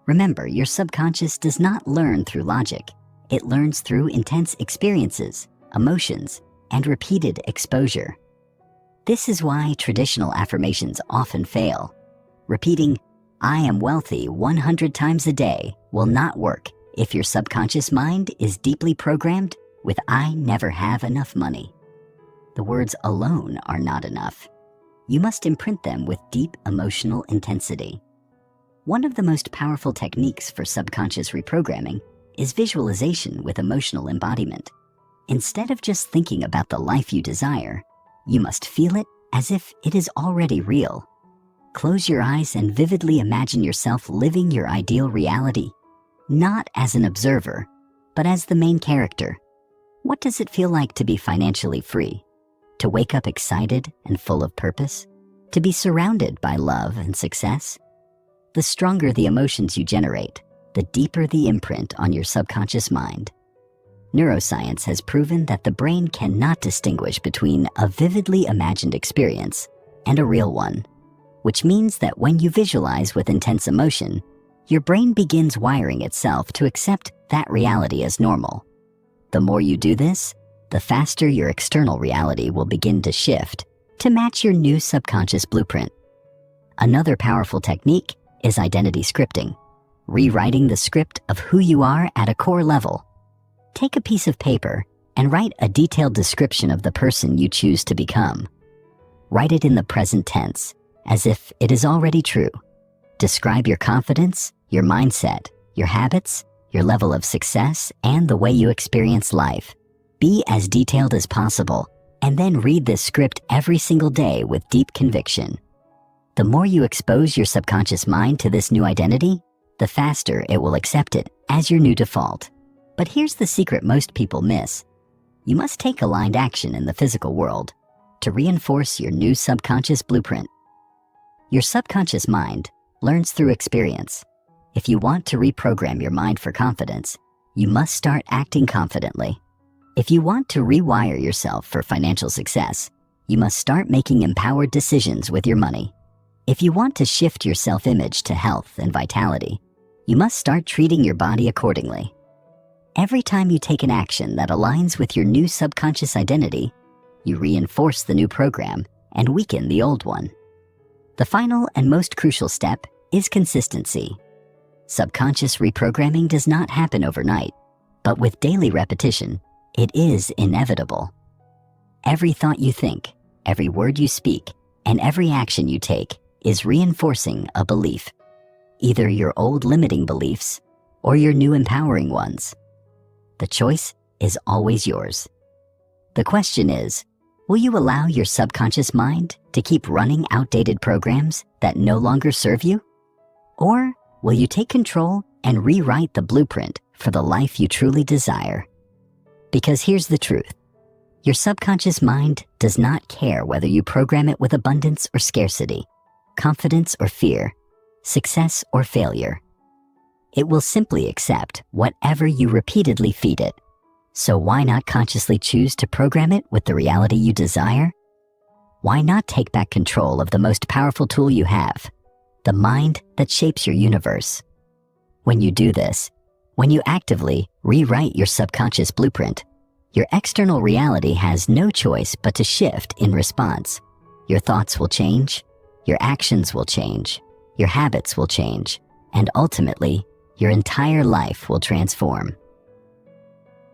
Remember, your subconscious does not learn through logic. It learns through intense experiences, emotions, and repeated exposure. This is why traditional affirmations often fail. Repeating, "I am wealthy" 100 times a day will not work if your subconscious mind is deeply programmed with "I never have enough money." The words alone are not enough. You must imprint them with deep emotional intensity. One of the most powerful techniques for subconscious reprogramming is visualization with emotional embodiment. Instead of just thinking about the life you desire, you must feel it as if it is already real. Close your eyes and vividly imagine yourself living your ideal reality, not as an observer, but as the main character. What does it feel like to be financially free? To wake up excited and full of purpose? To be surrounded by love and success? The stronger the emotions you generate, the deeper the imprint on your subconscious mind. Neuroscience has proven that the brain cannot distinguish between a vividly imagined experience and a real one, which means that when you visualize with intense emotion, your brain begins wiring itself to accept that reality as normal. The more you do this, the faster your external reality will begin to shift to match your new subconscious blueprint. Another powerful technique is identity scripting, rewriting the script of who you are at a core level. Take a piece of paper and write a detailed description of the person you choose to become. Write it in the present tense, as if it is already true. Describe your confidence, your mindset, your habits, your level of success, and the way you experience life. Be as detailed as possible, and then read this script every single day with deep conviction. The more you expose your subconscious mind to this new identity, the faster it will accept it as your new default. But here's the secret most people miss. You must take aligned action in the physical world to reinforce your new subconscious blueprint. Your subconscious mind learns through experience. If you want to reprogram your mind for confidence, you must start acting confidently. If you want to rewire yourself for financial success, you must start making empowered decisions with your money. If you want to shift your self-image to health and vitality, you must start treating your body accordingly. Every time you take an action that aligns with your new subconscious identity, you reinforce the new program and weaken the old one. The final and most crucial step is consistency. Subconscious reprogramming does not happen overnight, but with daily repetition, it is inevitable. Every thought you think, every word you speak, and every action you take is reinforcing a belief, either your old limiting beliefs or your new empowering ones. The choice is always yours. The question is, will you allow your subconscious mind to keep running outdated programs that no longer serve you? Or will you take control and rewrite the blueprint for the life you truly desire? Because here's the truth. Your subconscious mind does not care whether you program it with abundance or scarcity, confidence or fear, success or failure. It will simply accept whatever you repeatedly feed it. So why not consciously choose to program it with the reality you desire? Why not take back control of the most powerful tool you have, the mind that shapes your universe? When you do this, when you actively rewrite your subconscious blueprint, your external reality has no choice but to shift in response. Your thoughts will change, your actions will change, your habits will change, and ultimately, your entire life will transform.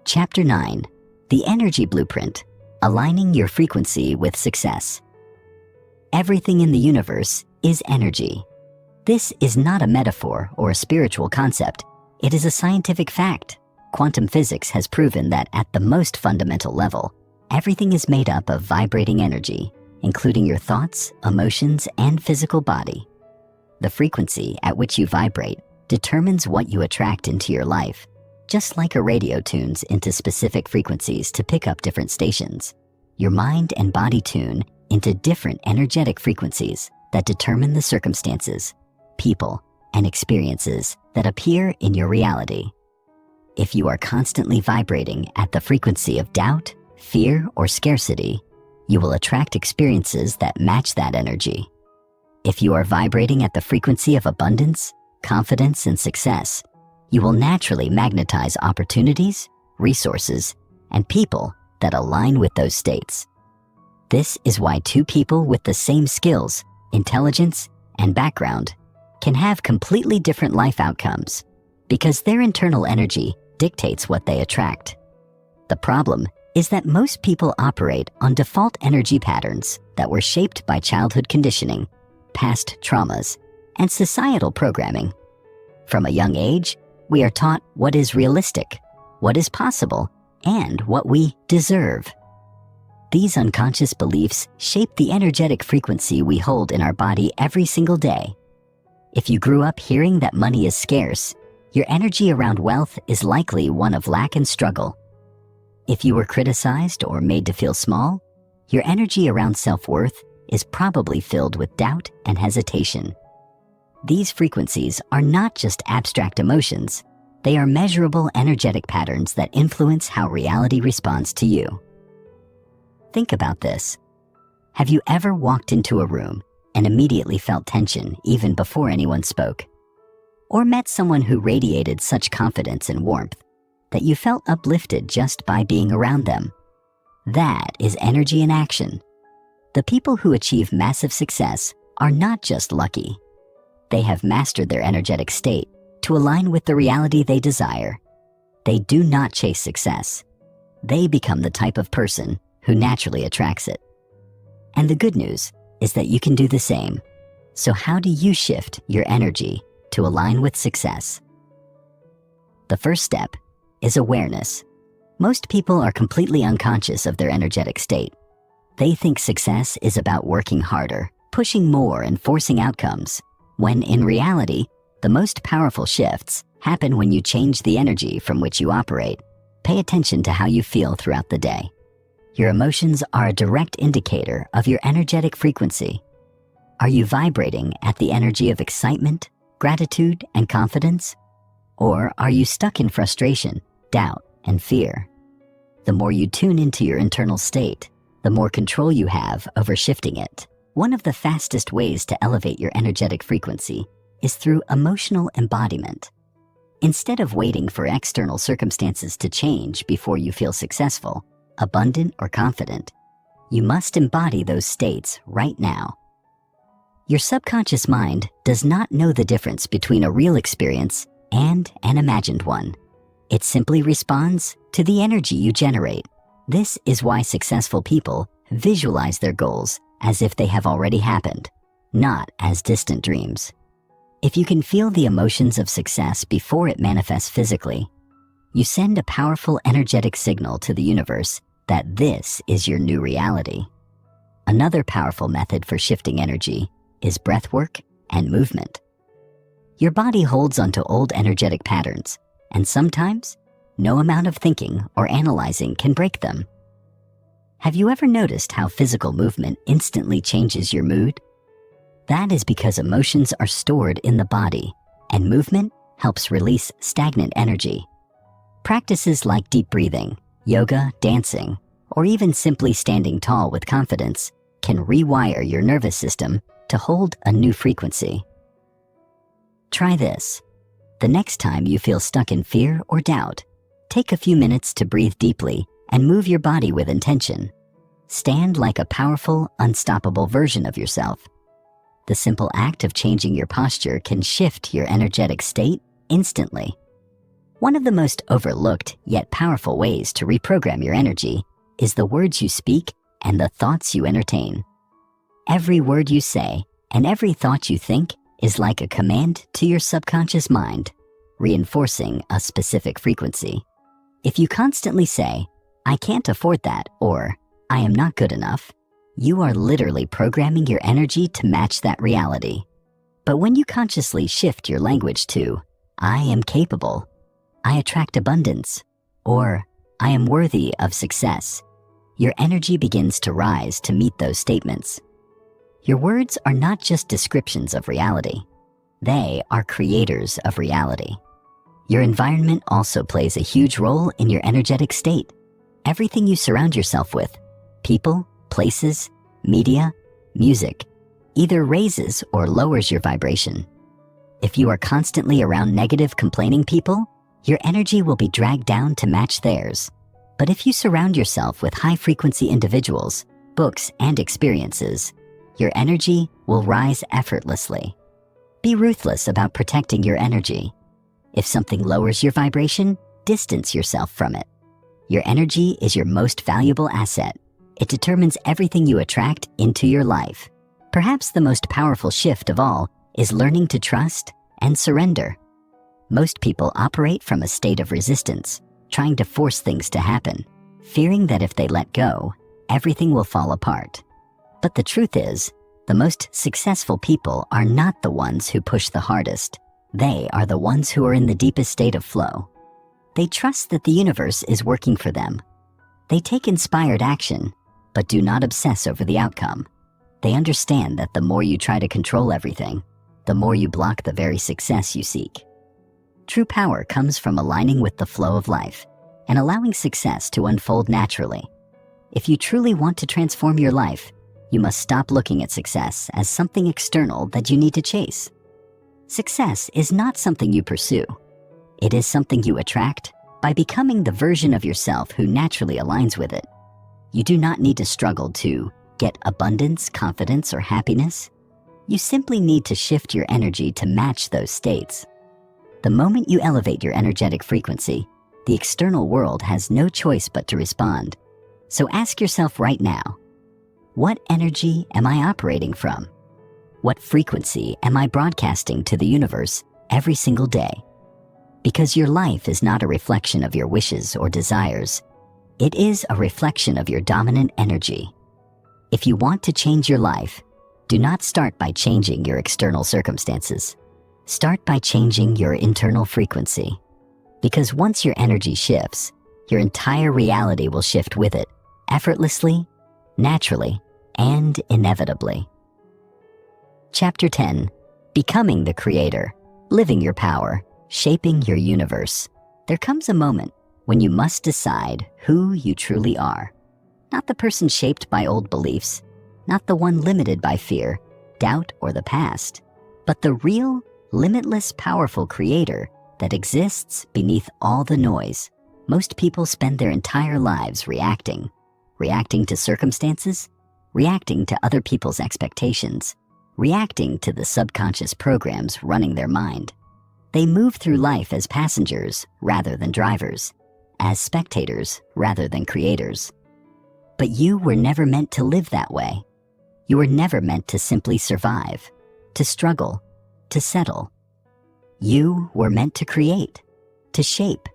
Chapter 9, The Energy Blueprint, Aligning Your Frequency with Success. Everything in the universe is energy. This is not a metaphor or a spiritual concept. It is a scientific fact. Quantum physics has proven that at the most fundamental level, everything is made up of vibrating energy, including your thoughts, emotions, and physical body. The frequency at which you vibrate determines what you attract into your life, just like a radio tunes into specific frequencies to pick up different stations. Your mind and body tune into different energetic frequencies that determine the circumstances, people, and experiences that appear in your reality. If you are constantly vibrating at the frequency of doubt, fear, or scarcity, you will attract experiences that match that energy. If you are vibrating at the frequency of abundance, confidence, and success, you will naturally magnetize opportunities, resources, and people that align with those states. This is why two people with the same skills, intelligence, and background can have completely different life outcomes, because their internal energy dictates what they attract. The problem is that most people operate on default energy patterns that were shaped by childhood conditioning, past traumas, and societal programming. From a young age, we are taught what is realistic, what is possible, and what we deserve. These unconscious beliefs shape the energetic frequency we hold in our body every single day. If you grew up hearing that money is scarce, your energy around wealth is likely one of lack and struggle. If you were criticized or made to feel small, your energy around self-worth is probably filled with doubt and hesitation. These frequencies are not just abstract emotions, they are measurable energetic patterns that influence how reality responds to you. Think about this. Have you ever walked into a room and immediately felt tension even before anyone spoke? Or met someone who radiated such confidence and warmth that you felt uplifted just by being around them? That is energy in action. The people who achieve massive success are not just lucky. They have mastered their energetic state to align with the reality they desire. They do not chase success. They become the type of person who naturally attracts it. And the good news is that you can do the same. So how do you shift your energy to align with success? The first step is awareness. Most people are completely unconscious of their energetic state. They think success is about working harder, pushing more, and forcing outcomes, when in reality, the most powerful shifts happen when you change the energy from which you operate. Pay attention to how you feel throughout the day. Your emotions are a direct indicator of your energetic frequency. Are you vibrating at the energy of excitement, gratitude, and confidence? Or are you stuck in frustration, doubt, and fear? The more you tune into your internal state, the more control you have over shifting it. One of the fastest ways to elevate your energetic frequency is through emotional embodiment. Instead of waiting for external circumstances to change before you feel successful, abundant, or confident, you must embody those states right now. Your subconscious mind does not know the difference between a real experience and an imagined one. It simply responds to the energy you generate. This is why successful people visualize their goals as if they have already happened, not as distant dreams. If you can feel the emotions of success before it manifests physically, you send a powerful energetic signal to the universe that this is your new reality. Another powerful method for shifting energy is breath work and movement. Your body holds onto old energetic patterns, and sometimes no amount of thinking or analyzing can break them. Have you ever noticed how physical movement instantly changes your mood? That is because emotions are stored in the body, and movement helps release stagnant energy. Practices like deep breathing, yoga, dancing, or even simply standing tall with confidence can rewire your nervous system to hold a new frequency. Try this. The next time you feel stuck in fear or doubt, take a few minutes to breathe deeply and move your body with intention. Stand like a powerful, unstoppable version of yourself. The simple act of changing your posture can shift your energetic state instantly. One of the most overlooked yet powerful ways to reprogram your energy is the words you speak and the thoughts you entertain. Every word you say and every thought you think is like a command to your subconscious mind, reinforcing a specific frequency. If you constantly say, "I can't afford that," or "I am not good enough," you are literally programming your energy to match that reality. But when you consciously shift your language to, "I am capable," "I attract abundance," or "I am worthy of success," your energy begins to rise to meet those statements. Your words are not just descriptions of reality. They are creators of reality. Your environment also plays a huge role in your energetic state. Everything you surround yourself with, people, places, media, music, either raises or lowers your vibration. If you are constantly around negative, complaining people, your energy will be dragged down to match theirs. But if you surround yourself with high-frequency individuals, books, and experiences, your energy will rise effortlessly. Be ruthless about protecting your energy. If something lowers your vibration, distance yourself from it. Your energy is your most valuable asset. It determines everything you attract into your life. Perhaps the most powerful shift of all is learning to trust and surrender. Most people operate from a state of resistance, trying to force things to happen, fearing that if they let go, everything will fall apart. But the truth is, the most successful people are not the ones who push the hardest. They are the ones who are in the deepest state of flow. They trust that the universe is working for them. They take inspired action, but do not obsess over the outcome. They understand that the more you try to control everything, the more you block the very success you seek. True power comes from aligning with the flow of life and allowing success to unfold naturally. If you truly want to transform your life, you must stop looking at success as something external that you need to chase. Success is not something you pursue. It is something you attract by becoming the version of yourself who naturally aligns with it. You do not need to struggle to get abundance, confidence, or happiness. You simply need to shift your energy to match those states. The moment you elevate your energetic frequency, the external world has no choice but to respond. So ask yourself right now, what energy am I operating from? What frequency am I broadcasting to the universe every single day? Because your life is not a reflection of your wishes or desires. It is a reflection of your dominant energy. If you want to change your life, do not start by changing your external circumstances. Start by changing your internal frequency. Because once your energy shifts, your entire reality will shift with it, effortlessly, naturally, and inevitably. Chapter 10, Becoming the Creator, Living Your Power, Shaping Your Universe. There comes a moment when you must decide who you truly are. Not the person shaped by old beliefs, not the one limited by fear, doubt, or the past, but the real, limitless, powerful creator that exists beneath all the noise. Most people spend their entire lives reacting to circumstances, reacting to other people's expectations, reacting to the subconscious programs running their mind. They move through life as passengers rather than drivers, as spectators rather than creators. But you were never meant to live that way. You were never meant to simply survive, to struggle, to settle. You were meant to create, to shape,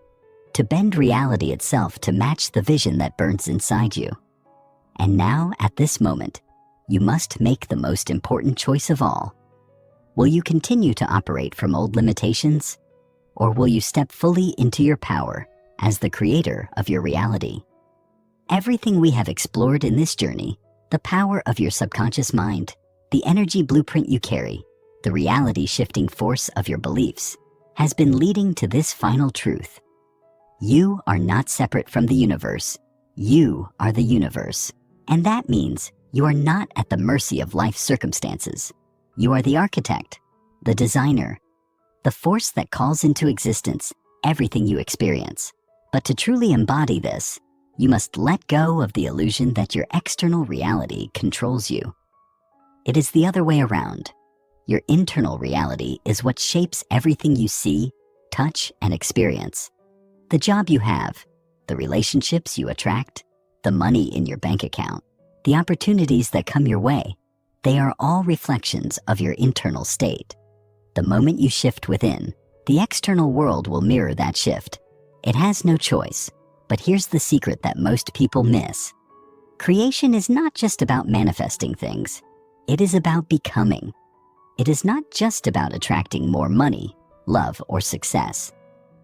to bend reality itself to match the vision that burns inside you. And now, at this moment, you must make the most important choice of all. Will you continue to operate from old limitations, or will you step fully into your power as the creator of your reality? Everything we have explored in this journey, the power of your subconscious mind, the energy blueprint you carry, the reality-shifting force of your beliefs, has been leading to this final truth. You are not separate from the universe. You are the universe. And that means you are not at the mercy of life's circumstances. You are the architect, the designer, the force that calls into existence everything you experience. But to truly embody this, you must let go of the illusion that your external reality controls you. It is the other way around. Your internal reality is what shapes everything you see, touch, and experience. The job you have, the relationships you attract, the money in your bank account, the opportunities that come your way, they are all reflections of your internal state. The moment you shift within, the external world will mirror that shift. It has no choice. But here's the secret that most people miss. Creation is not just about manifesting things. It is about becoming. It is not just about attracting more money, love, or success.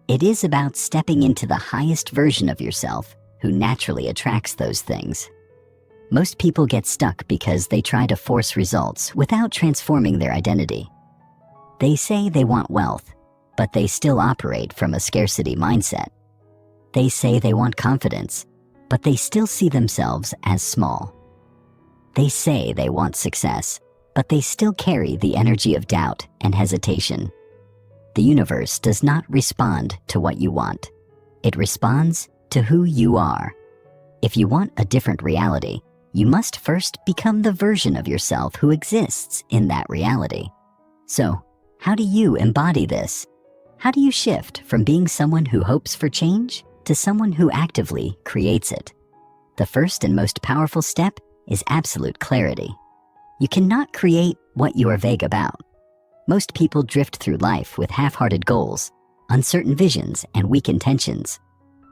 It is about stepping into the highest version of yourself who naturally attracts those things. Most people get stuck because they try to force results without transforming their identity. They say they want wealth, but they still operate from a scarcity mindset. They say they want confidence, but they still see themselves as small. They say they want success, but they still carry the energy of doubt and hesitation. The universe does not respond to what you want. It responds to who you are. If you want a different reality, you must first become the version of yourself who exists in that reality. So, how do you embody this? How do you shift from being someone who hopes for change to someone who actively creates it? The first and most powerful step is absolute clarity. You cannot create what you are vague about. Most people drift through life with half-hearted goals, uncertain visions, and weak intentions.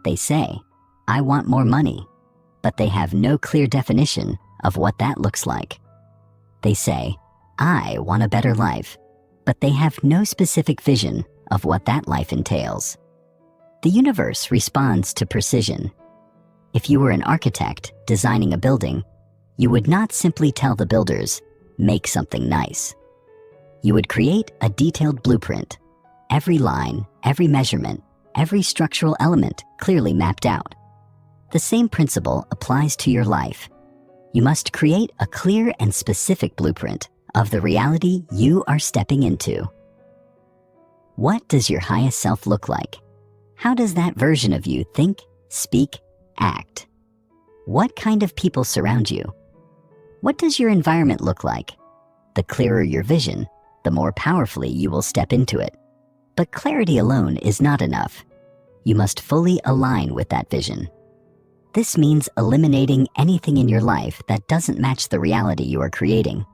They say, "I want more money," but they have no clear definition of what that looks like. They say, "I want a better life," but they have no specific vision of what that life entails. The universe responds to precision. If you were an architect designing a building, you would not simply tell the builders, "Make something nice." You would create a detailed blueprint, every line, every measurement, every structural element clearly mapped out. The same principle applies to your life. You must create a clear and specific blueprint of the reality you are stepping into. What does your highest self look like? How does that version of you think, speak, act? What kind of people surround you? What does your environment look like? The clearer your vision, the more powerfully you will step into it. But clarity alone is not enough. You must fully align with that vision. This means eliminating anything in your life that doesn't match the reality you are creating.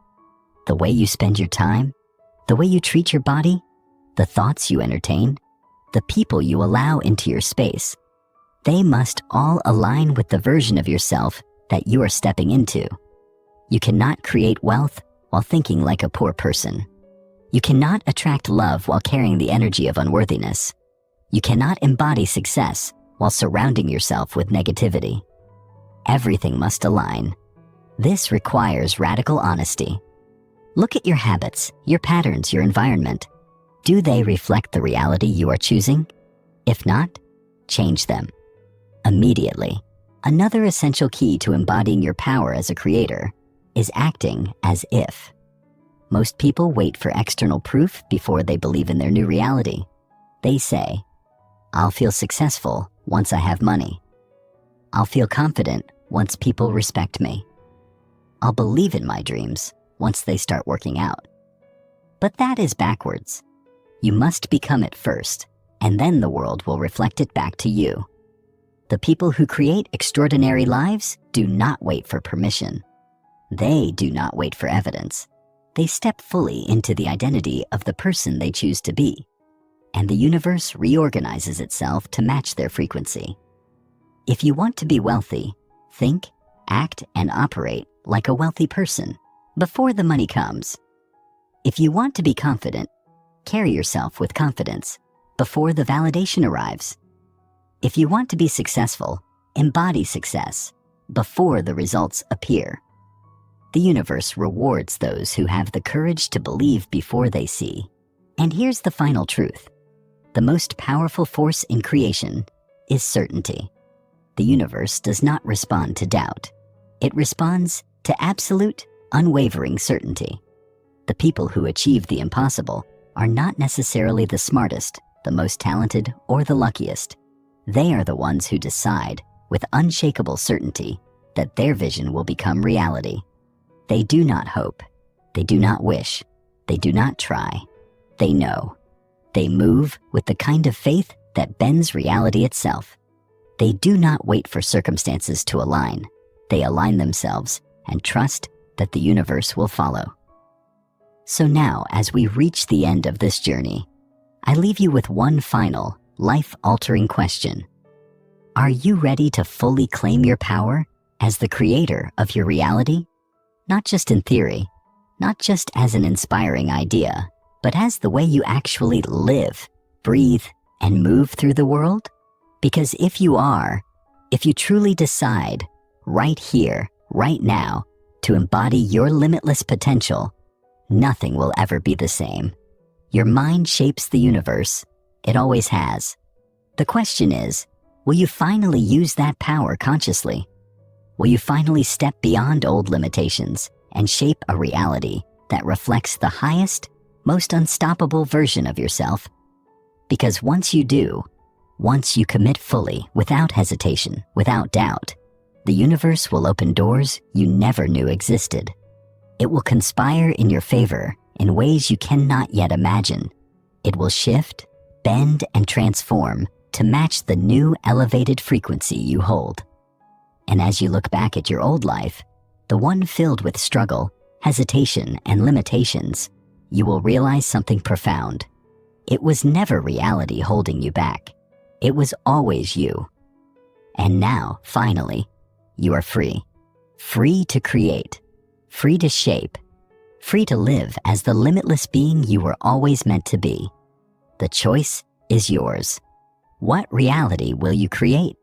The way you spend your time, the way you treat your body, the thoughts you entertain, the people you allow into your space. They must all align with the version of yourself that you are stepping into. You cannot create wealth while thinking like a poor person. You cannot attract love while carrying the energy of unworthiness. You cannot embody success while surrounding yourself with negativity. Everything must align. This requires radical honesty. Look at your habits, your patterns, your environment. Do they reflect the reality you are choosing? If not, change them immediately. Another essential key to embodying your power as a creator is acting as if. Most people wait for external proof before they believe in their new reality. They say, "I'll feel successful once I have money. I'll feel confident once people respect me. I'll believe in my dreams once they start working out." But that is backwards. You must become it first, and then the world will reflect it back to you. The people who create extraordinary lives do not wait for permission. They do not wait for evidence. They step fully into the identity of the person they choose to be, and the universe reorganizes itself to match their frequency. If you want to be wealthy, think, act, and operate like a wealthy person before the money comes. If you want to be confident, carry yourself with confidence before the validation arrives. If you want to be successful, embody success before the results appear. The universe rewards those who have the courage to believe before they see. And here's the final truth. The most powerful force in creation is certainty. The universe does not respond to doubt. It responds to absolute, unwavering certainty. The people who achieve the impossible are not necessarily the smartest, the most talented, or the luckiest. They are the ones who decide with unshakable certainty that their vision will become reality. They do not hope. They do not wish. They do not try. They know. They move with the kind of faith that bends reality itself. They do not wait for circumstances to align. They align themselves and trust that the universe will follow. So now, as we reach the end of this journey, I leave you with one final, life-altering question. Are you ready to fully claim your power as the creator of your reality? Not just in theory, not just as an inspiring idea, but as the way you actually live, breathe, and move through the world? Because if you are, if you truly decide, right here, right now, to embody your limitless potential, nothing will ever be the same. Your mind shapes the universe. It always has. The question is, will you finally use that power consciously? Will you finally step beyond old limitations and shape a reality that reflects the highest, most unstoppable version of yourself? Because once you do, once you commit fully, without hesitation, without doubt, the universe will open doors you never knew existed. It will conspire in your favor in ways you cannot yet imagine. It will shift, bend, and transform to match the new elevated frequency you hold. And as you look back at your old life, the one filled with struggle, hesitation, and limitations, you will realize something profound. It was never reality holding you back. It was always you. And now, finally, you are free. Free to create. Free to shape. Free to live as the limitless being you were always meant to be. The choice is yours. What reality will you create?